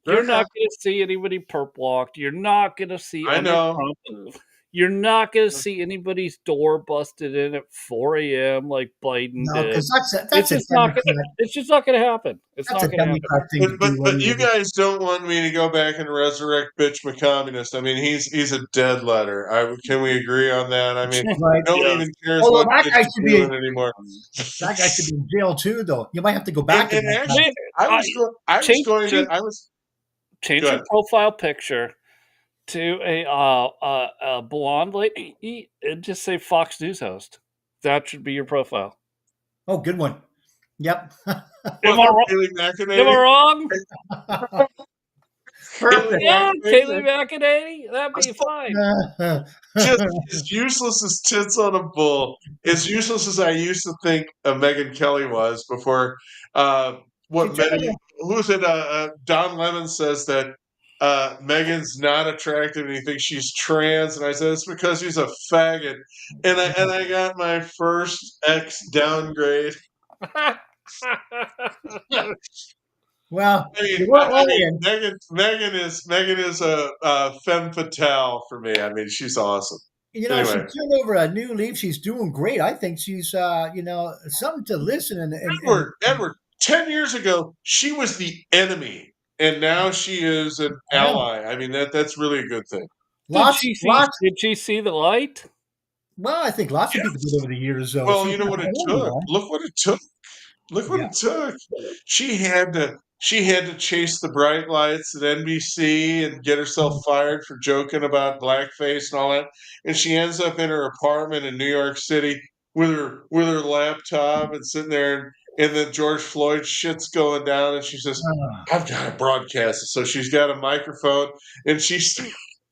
You're Okay. not going to see anybody perp walked. You're not going to see I under know. Trump. You're not going to see anybody's door busted in at 4 a.m. like Biden no, did. because that's It's a just not going. Democrat. It's just not going to happen. It's That's not a going to happen. Democrat thing to But do. you guys don't want me to go back and resurrect bitch McCommunist. I mean, he's a dead letter. Can we agree on that? I mean, Right. nobody Yes. even cares Although what that bitch guy is should be doing anymore. in jail too, though. You might have to go back to And that guy. actually, I was Change, going to change, I was change your good. profile picture to a blonde lady and just say Fox News host. That should be your profile. Oh, good one. Yep. Am I wrong? Kayleigh Am I McEnany. wrong? Perfect. Yeah, McEnany. Kayleigh McEnany. That'd be fine. Just as useless as tits on a bull, as useless as I used to think Megyn Kelly was before. She What turned many into, who's it? Don Lemon says that Megan's not attractive and he thinks she's trans, and I said it's because she's a faggot. And I got my first X downgrade. well, I mean, you weren't lying. Megan is a femme fatale for me. I mean, she's awesome. She Anyway, turned over a new leaf. She's doing great. I think she's, something to listen and Edward, 10 years ago, she was the enemy, and now she is an yeah, ally. I mean, that's really a good thing. lots. Did she see the light? Well, I think lots of people did over the years, though. Well, She's you know not what the it only took. one. Look what it took. Look what Yeah. it took. She had to chase the bright lights at NBC and get herself fired for joking about blackface and all that. And she ends up in her apartment in New York City with her laptop and sitting there, and then George Floyd shit's going down, and she says, Ah, "I've got to broadcast it." So she's got a microphone, and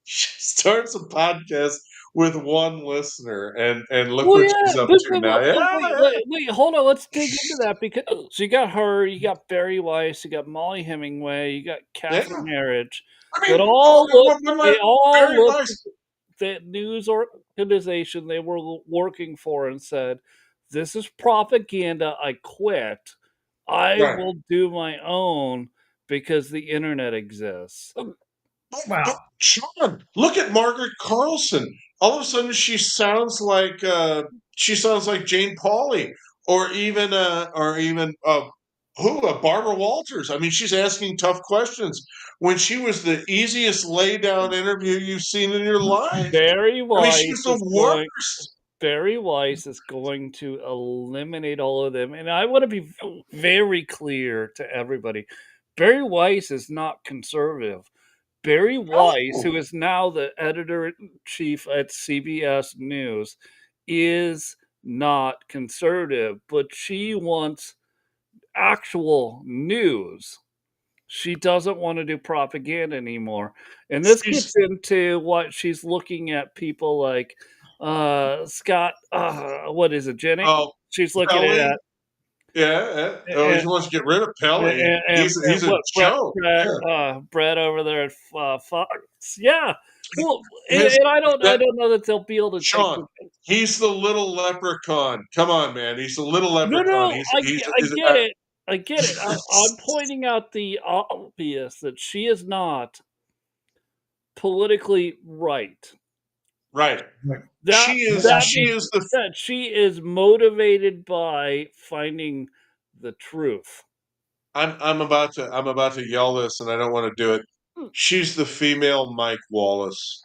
She starts a podcast with one listener, and look Well, what yeah, she's up but, to now. Yeah, wait, hold on. Let's dig into that because so you got her, you got Barry Weiss, you got Molly Hemingway, you got yeah. Catherine Herridge, I that mean, all look, they when all Barry looked Weiss, at that news organization they were working for and said, "This is propaganda. I quit. I right. will do my own because the internet exists." But Wow. Sean, look at Margaret Carlson. All of a sudden, she sounds like Jane Pauley, or even Barbara Walters. I mean, she's asking tough questions when she was the easiest lay down interview you've seen in your life. Barry I mean, she was Weiss the is going. worst. Barry Weiss is going to eliminate all of them. And I want to be very clear to everybody. Barry Weiss is not conservative. Barry Weiss, No, who is now the editor in chief at CBS News, is not conservative, but she wants actual news. She doesn't want to do propaganda anymore. And this she's gets into what she's looking at people like Scott what is it, Jenny? oh She's looking Pelly. at Yeah, yeah. Oh, and he wants to get rid of Pelly. and He's a what joke. Yeah. Brett over there at Fox. Yeah. Well, His and I that don't know that they'll be able to take Sean, he's the little leprechaun. Come on, man. He's the little no, leprechaun. no, I He's get it. I get it. I'm pointing out the obvious that she is not politically right. right. Right. That She being is the said, she is motivated by finding the truth. I'm about to yell this and I don't want to do it. Hmm, She's the female Mike Wallace.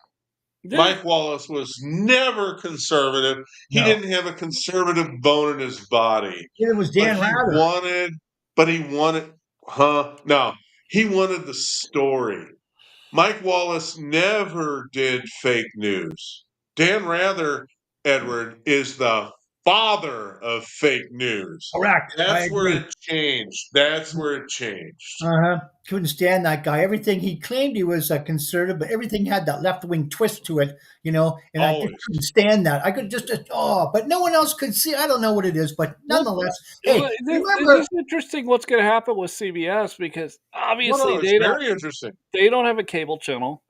this Mike Wallace was never conservative. He No. didn't have a conservative bone in his body. It was But Dan he Rather. wanted but he wanted huh? No. He wanted the story. Mike Wallace never did fake news. Dan Rather, Edward, is the father of fake news. Correct. I That's where agree. it changed. That's where it changed. Uh-huh. Couldn't stand that guy. Everything he claimed he was a conservative, but everything had that left wing twist to it, and I just Always. couldn't stand that. I could but no one else could see. I don't know what it is, but well, nonetheless, hey, this remember is interesting. What's going to happen with CBS because Well, obviously no, it's very interesting. they don't have a cable channel.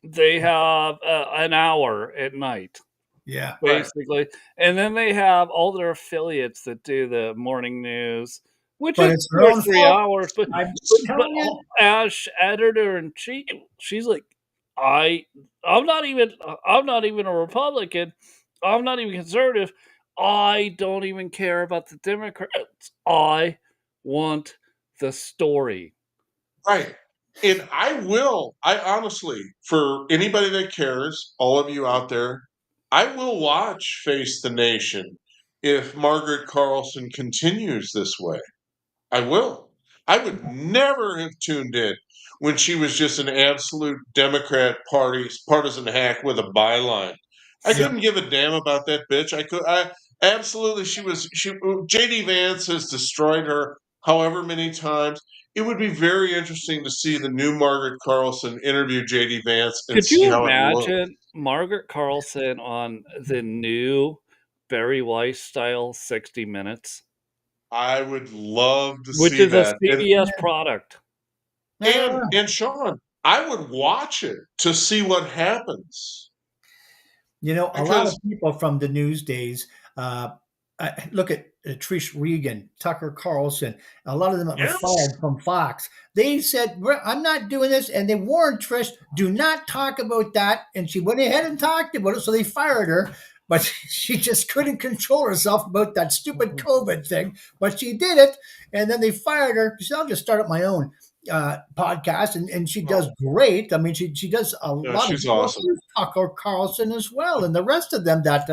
They have an hour at night. Yeah, Right. Basically, and then they have all their affiliates that do the morning news, which but is it's their 2 or own 3 fault. hours, I'm but telling you. as editor in chief, she's like, "I I'm not even a Republican, I'm not even conservative, I don't even care about the Democrats, I want the story." Right. And I honestly, for anybody that cares, all of you out there, I will watch Face the Nation if Margaret Carlson continues this way. I will. I would never have tuned in when she was just an absolute Democrat party's partisan hack with a byline. I Yeah. couldn't give a damn about that bitch. I absolutely she JD Vance has destroyed her however many times. It would be very interesting to see the new Margaret Carlson interview JD Vance and Could see you how it looks. imagine Margaret Carlson on the new Barry Weiss style 60 Minutes, I would love to which see is a that. CBS product? And Sean, I would watch it to see what happens A lot of because people from the news days, look at Trish Regan, Tucker Carlson, a lot of them that were yes, fired from Fox. They said, I'm not doing this. And they warned Trish, do not talk about that. And she went ahead and talked about it. So they fired her. But she just couldn't control herself about that stupid COVID thing. But she did it. And then they fired her. She said, I'll just start up my own podcast, and she does oh, great. I mean, she does a no, lot of she's awesome. Tucker Carlson as well, and the rest of them that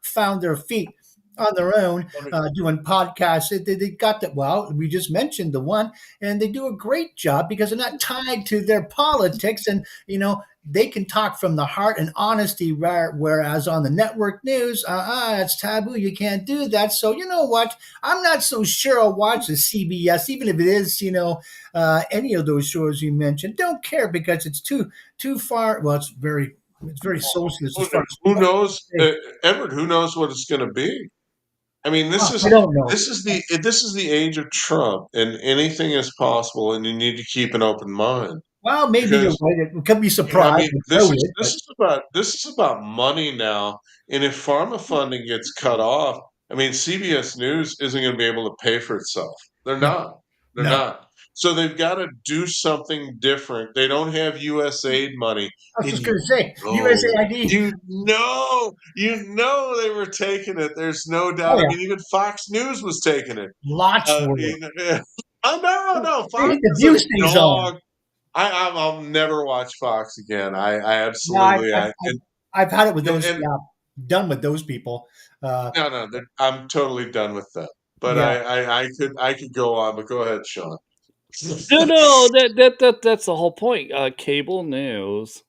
found their feet on their own I mean, doing podcasts. They got that. Well, we just mentioned the one, and they do a great job because they're not tied to their politics, and they can talk from the heart and honesty, whereas on the network news, it's taboo. You can't do that. So you know what? I'm not so sure I'll watch the CBS, even if it is, any of those shows you mentioned. Don't care because it's too far. Well, it's very socialist as far as Who what knows, they say. Edward? Who knows what it's going to be? I mean, I don't know. this is the age of Trump, and anything is possible, and you need to keep an open mind Well, maybe you're because right. It could be I surprised. mean, I doubt it, but this is about money now, and if pharma funding gets cut off, I mean, CBS News isn't going to be able to pay for itself. They're no, not. They're no. not. So they've got to do something different. They don't have USAID money, I was and just going to say USAID. you know they were taking it. There's no Oh doubt. I yeah, mean, even Fox News was taking it. lots were. Oh no, They Fox hit the is a view stays on. dog. I'll never watch Fox again. I No, I've, absolutely I've, I've, I've had it with those. and Yeah, done with those people. Uh, no, I'm totally done with them. But yeah, I could go on, but go ahead, Sean. No, that's the whole point. Cable news,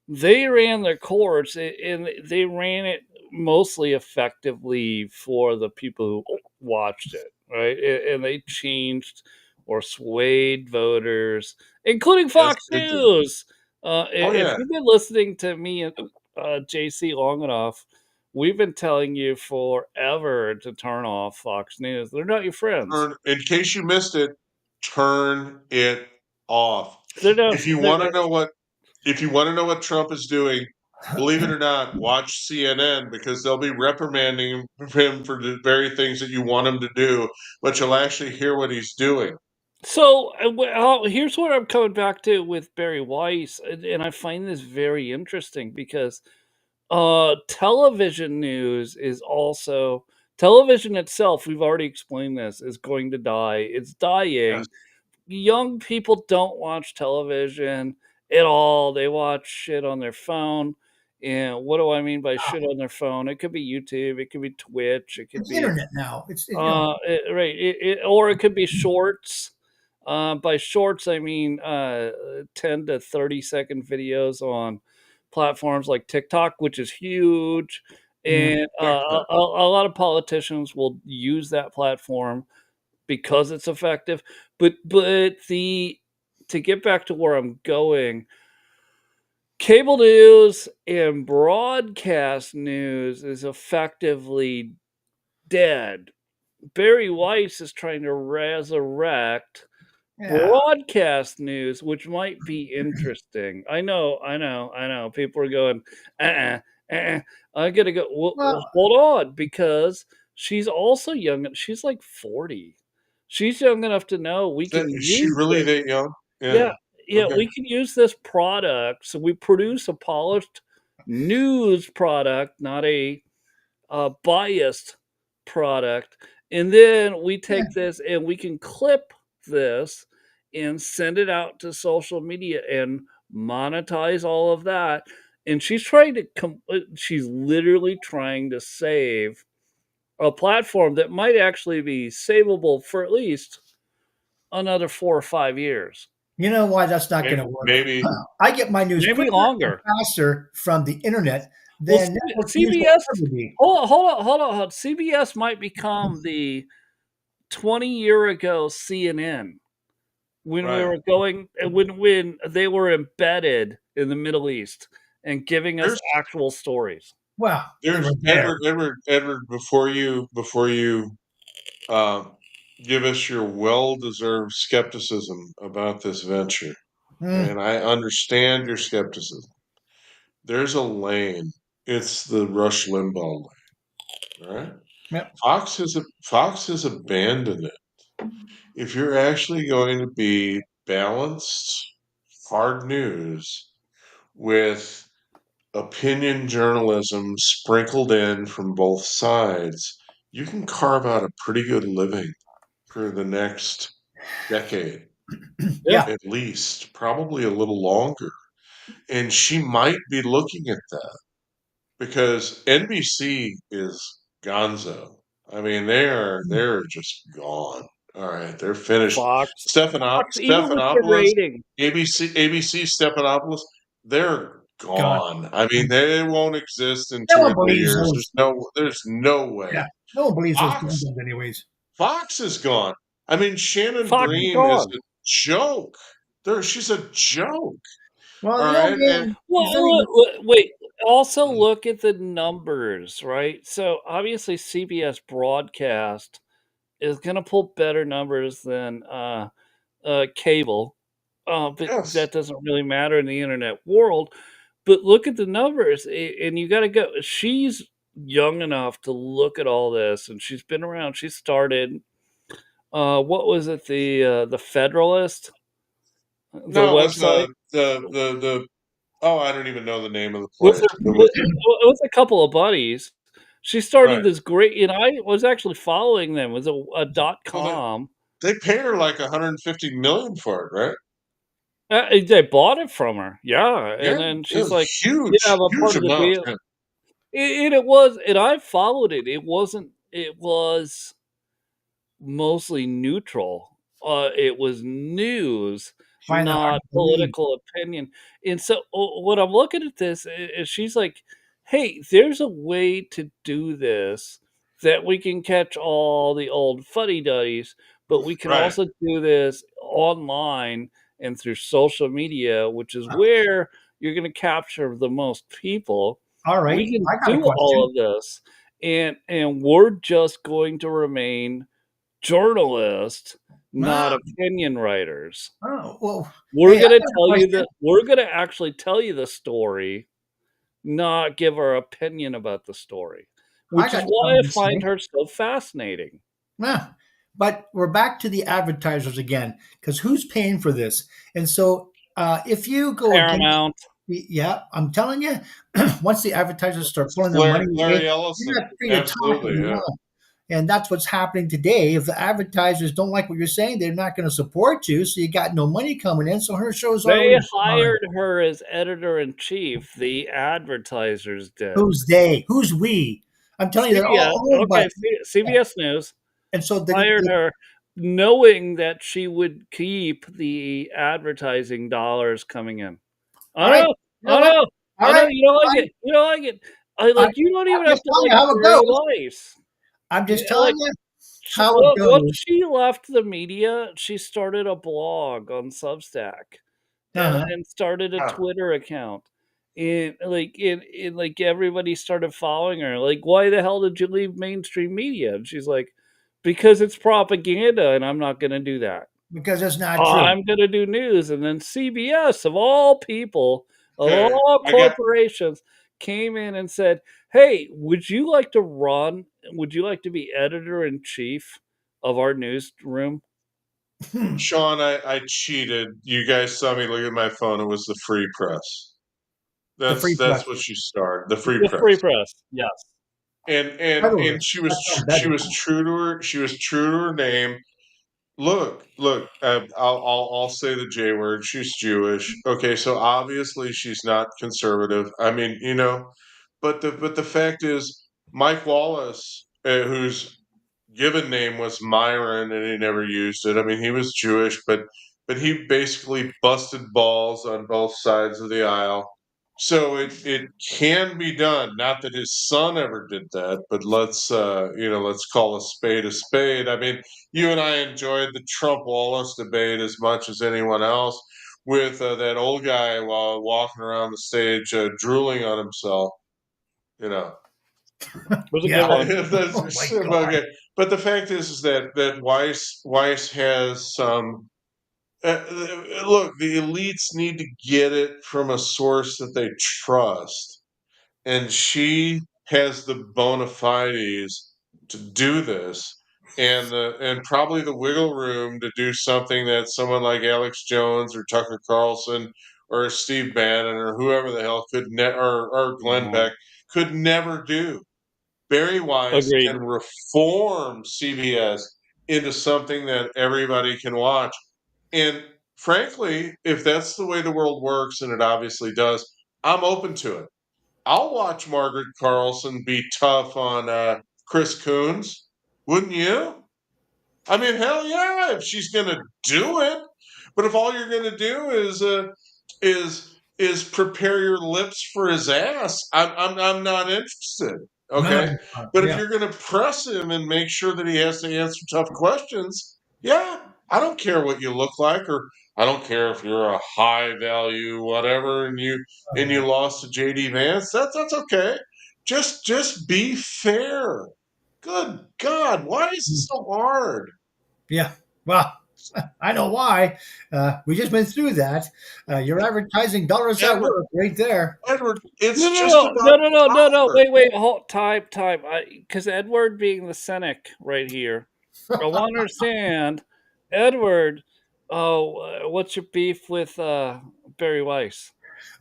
they ran their course and they ran it mostly effectively for the people who watched it, right? And they changed or swayed voters, including Yes, Fox it did. News. Oh If yeah, you've been listening to me and JC long enough, we've been telling you forever to turn off Fox News. They're not your friends. in case you missed it, turn it off. They're not. If you want to know what if you want to know what Trump is doing, believe it or not, watch CNN because they'll be reprimanding him for the very things that you want him to do, but you'll actually hear what he's doing. So, here's what I'm coming back to with Barry Weiss, and I find this very interesting because television news is also television itself. We've already explained this is going to die. It's Yes, dying. Young people don't watch television at all. They watch shit on their phone. And what do I mean by shit on their phone? It could be YouTube, it could be Twitch, it could it's the be internet now. right, or it could be shorts. By shorts, I mean 10 to 30-second videos on platforms like TikTok, which is huge. And TikTok. a lot of politicians will use that platform because it's effective. But to get back to where I'm going, cable news and broadcast news is effectively dead. Barry Weiss is trying to resurrect Yeah. broadcast news, which might be interesting. I know. People are going, uh-uh. I gotta go. Well, Hold on, because she's also young. She's like 40. She's young enough to know we can Is she use really this. that young? Yeah, Yeah. yeah, Okay. we can use this product. So we produce a polished news product, not a biased product. And then we yeah. take this and we can clip this and send it out to social media and monetize all of that. And she's trying to she's literally trying to save a platform that might actually be savable for at least another 4 or 5 years, You know why that's not going Maybe, to work? maybe I get my news maybe quicker and longer. faster from the internet Well, than network news will CBS, ever be. hold on. CBS might become the 20-year ago CNN when we right. were going when they were embedded in the Middle East and giving us There's actual stories. Well, they there's were there. Edward. Before you um, give us your well-deserved skepticism about this venture, Mm, and I understand your skepticism. There's a lane. It's the Rush Limbaugh lane, right? yep. Fox has abandoned it. If you're actually going to be balanced, hard news with opinion journalism sprinkled in from both sides, you can carve out a pretty good living for the next decade, Yeah, Yeah. at least, probably a little longer. And she might be looking at that because NBC is gonzo. I mean, they're just gone. All right, they're finished. Fox, even with the Stephanopoulos, rating. ABC Stephanopoulos. they're God, gone. I mean, they won't exist in no 2 one or 3 believes years. those. There's no way. Yeah, no one believes those Fox dum-dums anyways. Fox is gone. I mean, Shannon Fox is Bream is gone. a joke. She's a joke. Well, All you know, right, and man, Well, it's not even. wait. Also, look at the numbers, right? So obviously, CBS broadcast is going to pull better numbers than cable, but yes, that doesn't really matter in the internet world. But look at the numbers, and you got to go. She's young enough to look at all this, and she's been around. She started. What was it? The Federalist, the no, it was website the. Oh, I don't even know the name of the with place. It was with a couple of buddies. She started right. this great, and I was actually following them. It was a Well, .com. they paid her like 150 million for it, right? They bought it from her, yeah, and Yeah, then it she's was like, "Yeah, huge, but huge part of the amount. deal." Yeah. It was, and I followed it. It was mostly neutral. It was news, Find that hard not to believe. political opinion. And so, when I'm looking at this, is she's like, "Hey, there's a way to do this that we can catch all the old fuddy duddies, but we can Right. also do this online and through social media, which is where you're going to capture the most people. All We right, can I got a do all question. of this, and we're just going to remain." Journalists, not Ah, opinion writers. oh, well, We're hey, I gonna got a tell you question. that we're gonna actually tell you the story, not give our opinion about the story, I which is got why I something to find say. her so fascinating. Ah, but we're back to the advertisers again, because who's paying for this? And so, if you go against, Paramount. yeah, I'm telling you, once the advertisers start pulling their money Larry away, Ellison. you're not free to talk Absolutely. Yeah. anymore. And that's what's happening today. If the advertisers don't like what you're saying, they're not going to support you. So you got no money coming in. So her show's They already gone. hired her as editor in chief, the advertisers did. Who's they? Who's we? I'm telling you, they're CBS, all owned by. okay, CBS News And so hired her knowing that she would keep the advertising dollars coming in. I all right, know, you know I what? know, All I know, right, you don't like fine. it, you don't like it. I I, like, you don't I'm even have just to telling like you how it Barry goes. Weiss. I'm just Yeah, telling like, you she how it well, once goes. she left the media, she started a blog on Substack, Uh-huh. and started a Yeah. Twitter account, and, like, everybody started following her, like, "Why the hell did you leave mainstream media?" And she's like, "Because it's propaganda, and I'm not gonna do that. Because it's not true. I'm gonna do news." And then CBS, of all people, of Okay. all I got corporations, came in and said, "Hey, would you like to be editor in chief of our newsroom?" Sean. I cheated. You guys saw me look at my phone. It was the Free Press. The free press. That's what she started. The Free The Free Press. Press, yes. And Federalist. That sounds better. she was true to her name. Look. I'll say the J word. She's Jewish. Okay, so obviously she's not conservative. I mean, but the fact is, Mike Wallace, whose given name was Myron, and he never used it. I mean, he was Jewish, but he basically busted balls on both sides of the aisle. So it can be done. Not that his son ever did that, but let's call a spade a spade. I mean, you and I enjoyed the Trump Wallace debate as much as anyone else, with that old guy while walking around the stage drooling on himself. You know, It was a good Yeah. one. Oh my that's God. okay. But the fact is that Weiss has some. Look, the elites need to get it from a source that they trust, and she has the bona fides to do this, and probably the wiggle room to do something that someone like Alex Jones or Tucker Carlson or Steve Bannon or whoever the hell or Glenn Mhm. Beck could never do. Barry Weiss Agreed. can reform CBS into something that everybody can watch. And frankly, if that's the way the world works, and it obviously does, I'm open to it. I'll watch Margaret Carlson be tough on Chris Coons. Wouldn't you? I mean, hell yeah, if she's going to do it. But if all you're going to do is is prepare your lips for his ass. I'm not interested. No, Okay, but if yeah, you're going to press him and make sure that he has to answer tough questions, yeah, I don't care what you look like, or I don't care if you're a high value whatever, and you lost to JD Vance. That's okay. Just be fair. Good God, why is it so hard? yeah. Well, I know why. We just went through that. Your advertising dollars at Edward, work, right there. Edward, No, it's no, just no, no, about no, no, no, no. power. Wait, hold, time, time. Because Edward being the cynic right here, I want to understand, Edward. Oh, what's your beef with Barry Weiss?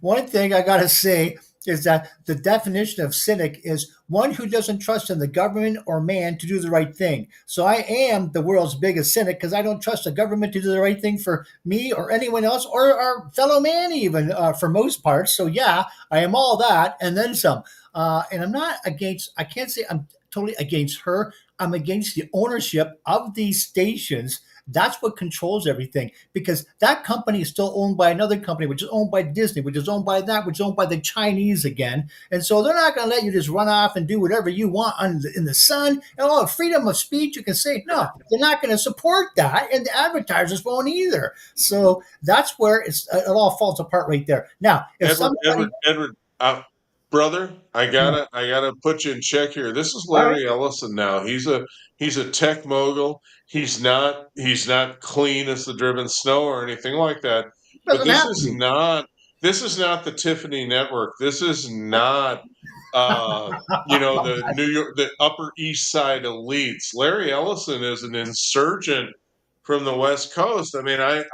One thing I got to say is that the definition of cynic is one who doesn't trust in the government or man to do the right thing. So I am the world's biggest cynic because I don't trust the government to do the right thing for me or anyone else or our fellow man, even for most parts. So yeah, I am all that and then some. And I'm not against, I can't say I'm totally against her. I'm against the ownership of these stations. That's what controls everything because that company is still owned by another company, which is owned by Disney, which is owned by that, which is owned by the Chinese again. And so they're not going to let you just run off and do whatever you want in the sun. And all freedom of speech, you can say, no, they're not going to support that. And the advertisers won't either. So that's where it all falls apart right there. Now, if Edward, brother, I gotta put you in check here. This is all right, Larry Ellison now. He's a tech mogul. He's not clean as the driven snow or anything like that. But doesn't have to be. this is not the Tiffany Network. This is not uh the New York, the Upper East Side elites. Larry Ellison is an insurgent from the West Coast. I mean, I've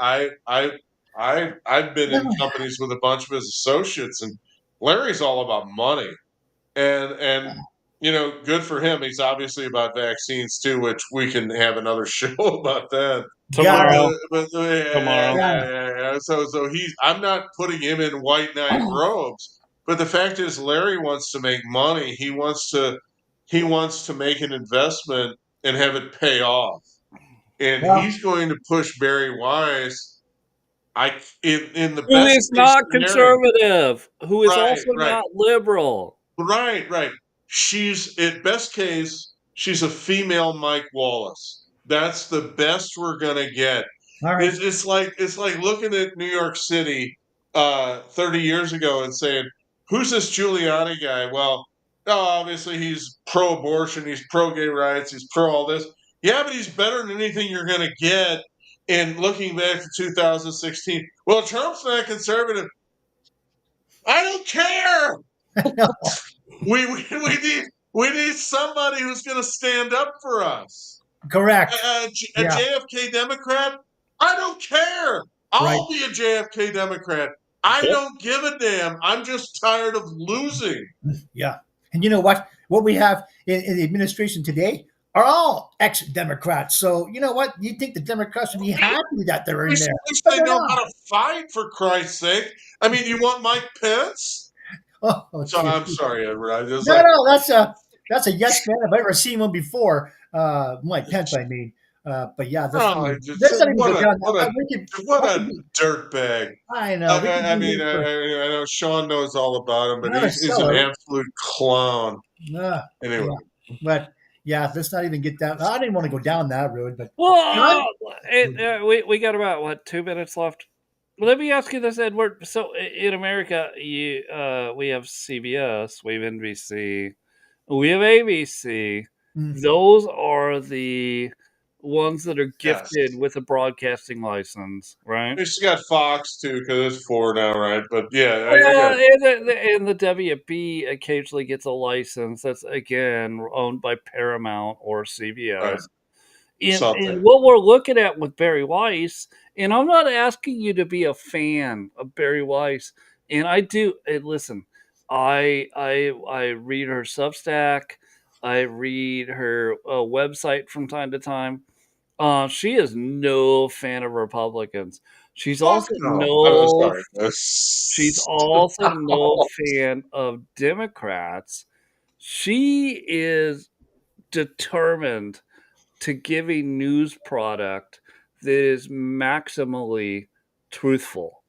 been in companies with a bunch of his associates, and Larry's all about money, and good for him. He's obviously about vaccines too, which we can have another show about that. But Got it. Tomorrow, yeah, tomorrow. Got yeah, yeah, yeah. So I'm not putting him in white knight it. robes. But the fact is, Larry wants to make money. He wants to make an investment and have it pay off, and Well, he's going to push Barry Wise. In the Who best is case not scenario, conservative, who is right, also right, not liberal. right, right. She's at best case, she's a female Mike Wallace. That's the best we're gonna get. all right. It's like looking at New York City 30 years ago and saying, "Who's this Giuliani guy?" Well, obviously he's pro-abortion, he's pro-gay rights, he's pro all this. Yeah, but he's better than anything you're gonna get. And looking back to 2016, well, Trump's not conservative. I don't care. We need somebody who's going to stand up for us. Correct. A Yeah. JFK Democrat? I don't care. Right. I'll be a JFK Democrat. I don't give a damn. I'm just tired of losing. Yeah. And you know what? What we have in the administration today are all ex-Democrats. So you know what? You think the Democrats would be happy that they're At in least, there, at least but they they're know how not. to fight, for Christ's sake. I mean, you want Mike Pence? Oh, So geez. I'm sorry, Edward. I just No, like, no, that's a yes man if I ever seen one before. Mike Pence, I mean. But yeah, oh, just let's not even what go a down what that. a what I a could, dirtbag. I know I, we could I, I be mean, here for I know Sean knows all about him, but not a he's an sellout. absolute clown. Anyway, Yeah, but yeah, let's not even get down. I didn't want to go down that road, but Well, we got about what 2 minutes left. Let me ask you this, Edward. So in America, we have CBS, we have NBC, we have ABC. mm, Those are the ones that are yes. gifted with a broadcasting license, right? We still got Fox too, because it's four now, right? But yeah, I got Well, it. and the WB occasionally gets a license that's again owned by Paramount or Right, CBS. And something. what we're looking at with Barry Weiss, and I'm not asking you to be a fan of Barry Weiss, and I do. And listen, I read her Substack, I read her website from time to time. She is no fan of Republicans. She's Fuck also no. I'm no sorry. She's also no fan of Democrats. She is determined to give a news product that is maximally truthful.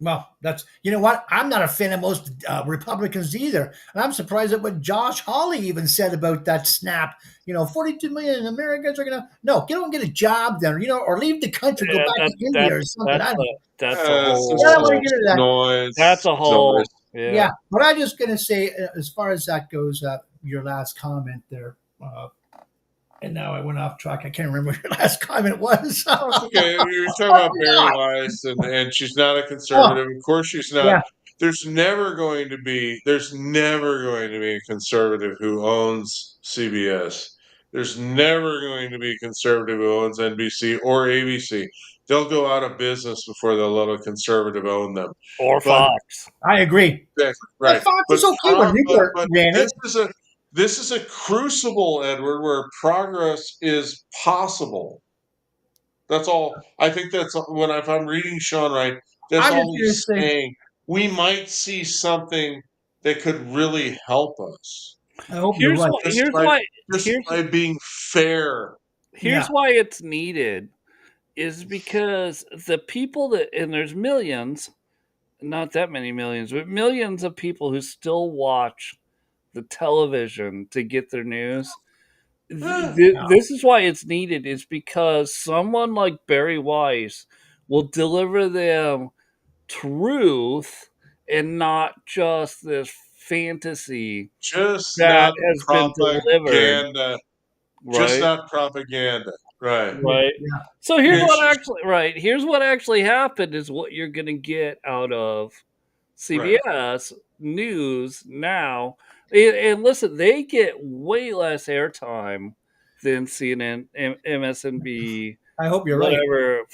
Well, that's you know what? I'm not a fan of most Republicans either, and I'm surprised at what Josh Hawley even said about that snap. 42 million Americans are gonna no, get on get a job then, or leave the country, go Yeah, back to India or something. I don't know. that's a It's Yeah, I don't want to whole get into just that. that's noise. a It's noise. whole yeah. Yeah, but I'm just gonna say, as far as that goes, your last comment there, and now I went off track. I can't remember what your last comment was. Oh, it's okay. You're talking Oh, about Barry God. Weiss, and she's not a Oh, conservative. Of course, she's not. yeah. There's never going to be a conservative who owns CBS. There's never going to be a conservative who owns NBC or ABC. They'll go out of business before they'll let a conservative own them. Or But Fox. I agree. exactly But right. Fox But was okay when Newport but ran it. this is a crucible, Edward, where progress is possible. That's all. I think that's when if I'm reading Sean right, that's I'm just all gonna he's say, saying. We might see something that could really help us I hope you're Here's right. what just by being fair. Yeah, here's why it's needed is because the people that and there's millions, not that many millions, but millions of people who still watch the television to get their news. Eh, This is why it's needed is because someone like Barry Weiss will deliver them truth and not just this fantasy just that not has been delivered, propaganda. Just right? not propaganda. Right. yeah, Right. yeah. So here's It's what just actually right. Here's what actually happened is what you're gonna get out of right. CBS News now. And listen, they get way less airtime than CNN, MSNB, I hope you're right. whatever,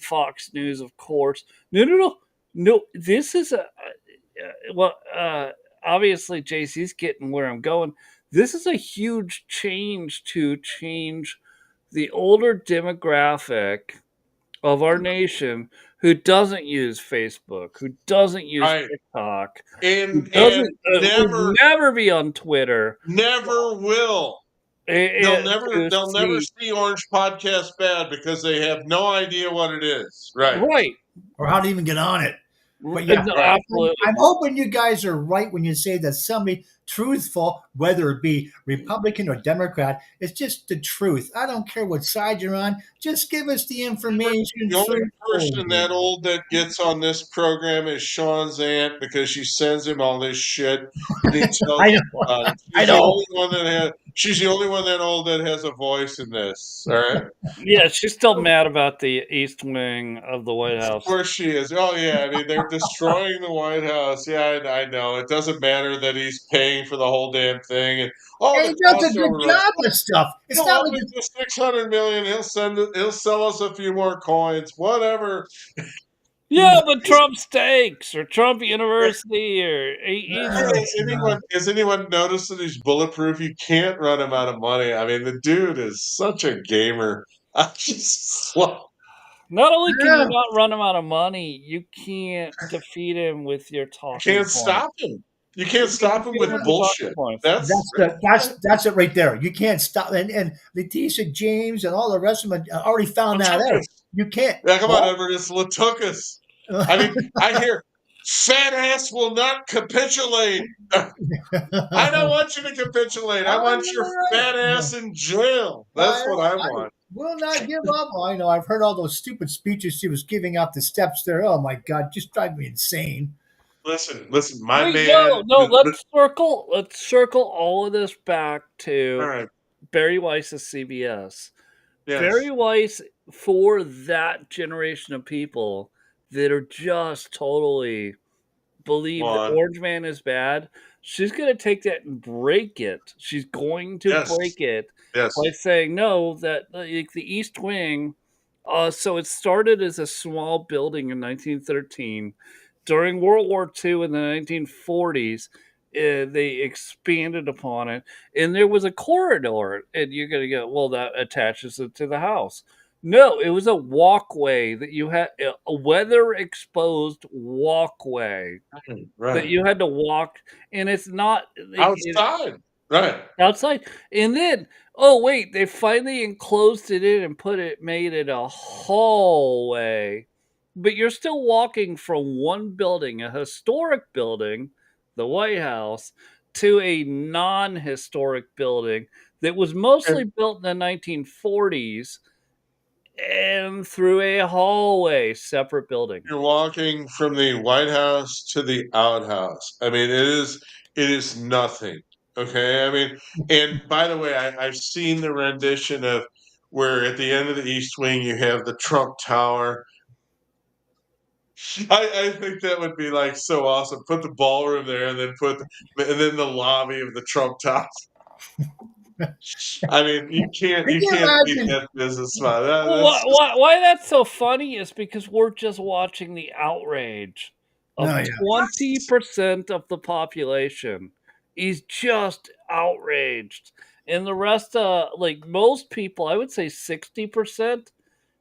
Fox News, of course. No. This is well, obviously, JC's getting where I'm going. This is a huge change the older demographic of our nation who doesn't use Facebook, who doesn't use Right. TikTok, who And doesn't would never never be on Twitter, never will. to They'll never see see Orange Podcast bad because they have no idea what it is. Right. right. Or how to even get on it. But yeah, No, Right. absolutely. I'm hoping you guys are right when you say that somebody truthful, whether it be Republican or Democrat, it's just the truth. I don't care what side you're on. Just give us the information The only person truthfully. that old that gets on this program is Sean's aunt because she sends him all this shit and he tells I know. her about it. I know. She's the only one that old that has a voice in this. All right. Yeah, she's still mad about the East Wing of the White Of House. course she is. Oh yeah, I mean they're destroying the White House. Yeah, I know. It doesn't matter that he's paying for the whole damn thing and all And the he does a cost good overruns. job with stuff. It's He'll not up like it it's, to 600 million. He'll sell us a few more coins. Whatever. Yeah, but Trump Steaks or Trump University or he's Hey, has anyone noticed that he's bulletproof? You can't run him out of money. I mean, the dude is such a gamer. I just love. not only can you yeah. not run him out of money, you can't defeat him with your You talking can't points. stop him. You can't You can't stop him defeat him with with your talking bullshit. points. That's it right there. You can't stop. And Letitia James and all the rest of them already found that out. Latukas. You can't. Yeah, come on, What? Edward. It's Latukas. I mean, I hear fat ass will not capitulate. I don't want you to capitulate. I want your fat ass in jail. That's what I I want. will not give up. I know. I've heard all those stupid speeches she was giving out the steps there. Oh my God, just drive me insane. Listen, my Wait, man. no, let's circle all of this back All to right. Barry Weiss's CBS. Yes. Barry Weiss for that generation of people that are just totally believe that On. Orange Man is bad, she's gonna take that and break it. She's going to Yes. break it by Yes. saying no. That like the East Wing. So it started as a small building in 1913. During World War II in the 1940s, they expanded upon it, and there was a corridor. And you're gonna go, well, that attaches it to the house. No, it was a walkway that you had a weather exposed walkway that Right. you had to walk, and it's not Outside. Right. outside. And then, oh wait, they finally enclosed it in and made it a hallway. but you're still walking from one building, a historic building, the White House, to a non-historic building that was mostly And built in the 1940s and through a hallway, separate building. you're walking from the White House to the outhouse. I mean, it is nothing. Okay. I mean, and by the way, I've seen the rendition of where at the end of the East Wing you have the Trump Tower. I think that would be like so awesome. Put the ballroom there, and then and then the lobby of the Trump Tower. I mean, Can you you can't beat imagine? that business model. Well, That's just why that's so funny is because we're just watching the outrage of No, yeah. 20% of the population is just outraged. And the rest, like most people, I would say 60%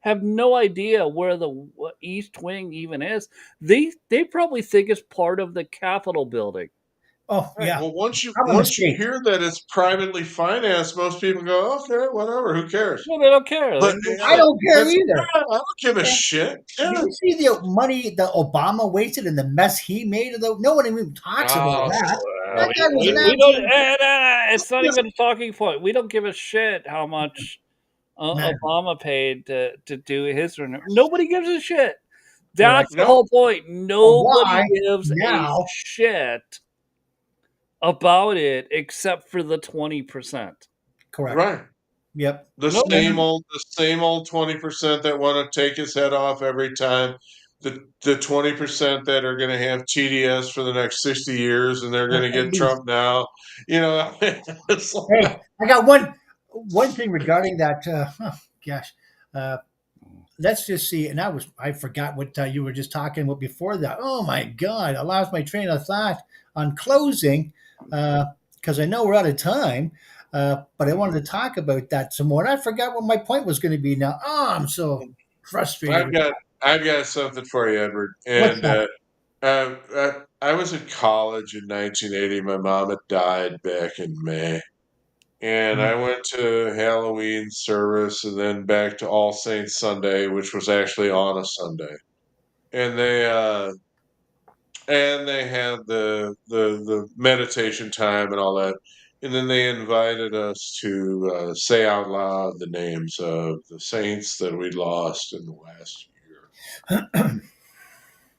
have no idea where the East Wing even is. They probably think it's part of the Capitol building. Oh, right. yeah. Well, I'm a once you mistake. hear that it's privately financed, most people go, okay, whatever, who cares? No, they don't care. They But don't give a I shit. don't care that's either. I don't give a Yeah. shit. Did Yeah. you see the money that Obama wasted and the mess he made? No one even talks about Oh, that. well, That guy was an We don't. absolute. It's not even a talking point. We don't give a shit how much No, Obama paid to do his. Nobody gives a shit. correct. That's the no, whole point. But Nobody why gives a now? shit about it except for the 20%. Correct. right. Yep. No, The same old 20% that want to take his head off every time. The 20% that are going to have TDS for the next 60 years, and they're going to At get least. Trump now. You know, it's like, Hey, I got one thing regarding that. Gosh, uh, let's just see. And I forgot what you were just talking about before that. Oh my God, I lost my train of thought on closing because I know we're out of time. But I wanted to talk about that some more. And I forgot what my point was going to be now. Oh, I'm so frustrated I've with got that. I've got something for you, Edward. What's And that? I was in college in 1980. My mom had died back in May. And I went to Halloween service and then back to All Saints Sunday, which was actually on a Sunday. And they had the meditation time and all that. And then they invited us to say out loud the names of the saints that we lost in the last year.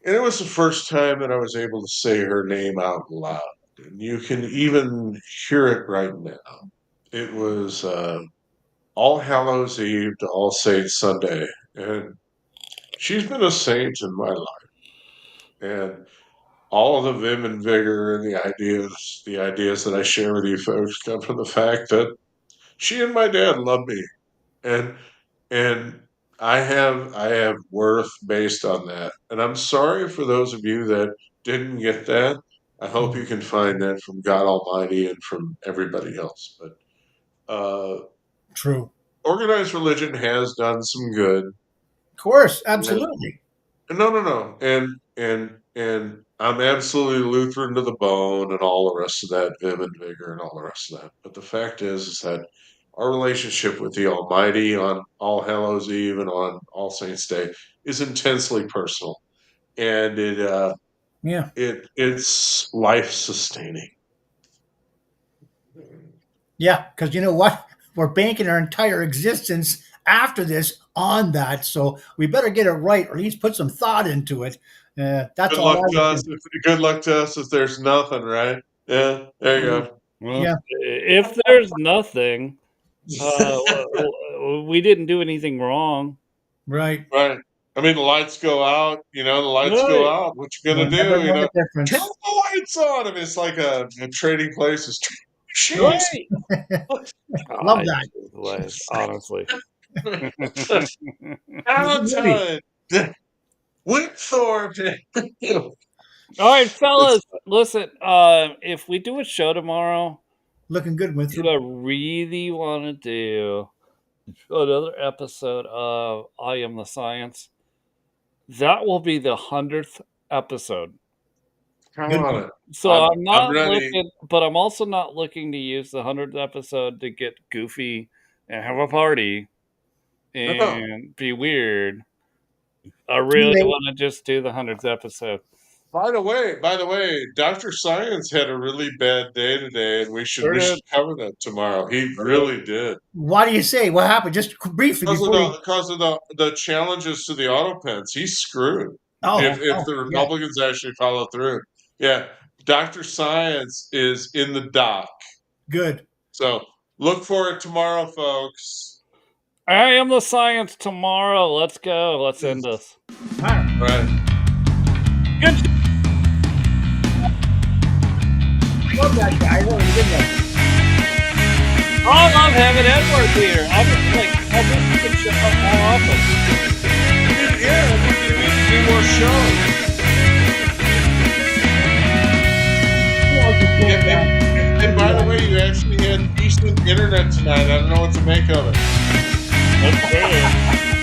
And it was the first time that I was able to say her name out loud. And you can even hear it right now. It was All Hallows Eve to All Saints Sunday. And she's been a saint in my life. And all of the vim and vigor and the ideas that I share with you folks come from the fact that she and my dad love me. And and I have worth based on that. And I'm sorry for those of you that didn't get that. I hope you can find that from God Almighty and from everybody else. But True. organized religion has done some good. Of course, And absolutely. no, no, no. And I'm absolutely Lutheran to the bone and all the rest of that, vim and vigor and all the rest of that. But the fact is that our relationship with the Almighty on All Hallows Eve and on All Saints Day is intensely personal, and Yeah. it's life sustaining. Yeah, because you know what? We're banking our entire existence after this on that. So we better get it right, or at least put some thought into it. That's Good all luck I to was us. thinking. Good luck to us if there's nothing, right? Yeah, there you well, Yeah, if there's nothing, go. we didn't do anything wrong. right. Right. I mean, the lights go out, the lights go Right. out. What you We'll gonna never do? know the Turn difference. the lights on. I mean, it's like a trading places. Jeez. Right. Love God, that. honestly. It's a good movie. Valentine. Whitthorpe. All right, It's fellas, listen, if we do a show tomorrow, Looking good, do Winthrop. I really want to do another episode of I Am the Science? That will be the 100th episode. count Good on one. it. So I'm I'm not ready. looking, but I'm also not looking to use the 100th episode to get goofy and have a party No, no. and be weird. I really late. want to just do the 100th episode. By the way, Dr. Science had a really bad day today, and we should Sure did. cover that tomorrow. He really did. Why do you say? What happened? Just briefly before we. Because of the challenges to the auto pens, he's screwed. Oh, If oh, the yeah. Republicans actually follow through. Yeah. Dr. Science is in the dock. Good. So look for it tomorrow, folks. I am the science tomorrow. Let's go. Let's end this. All right. Right. Good. Love that guy. What a good one. I love having Edward here. I'll just get shit up more often. Yeah, we need to do more shows. And by the way, you actually had decent internet tonight. I don't know what to make of it. That's fair.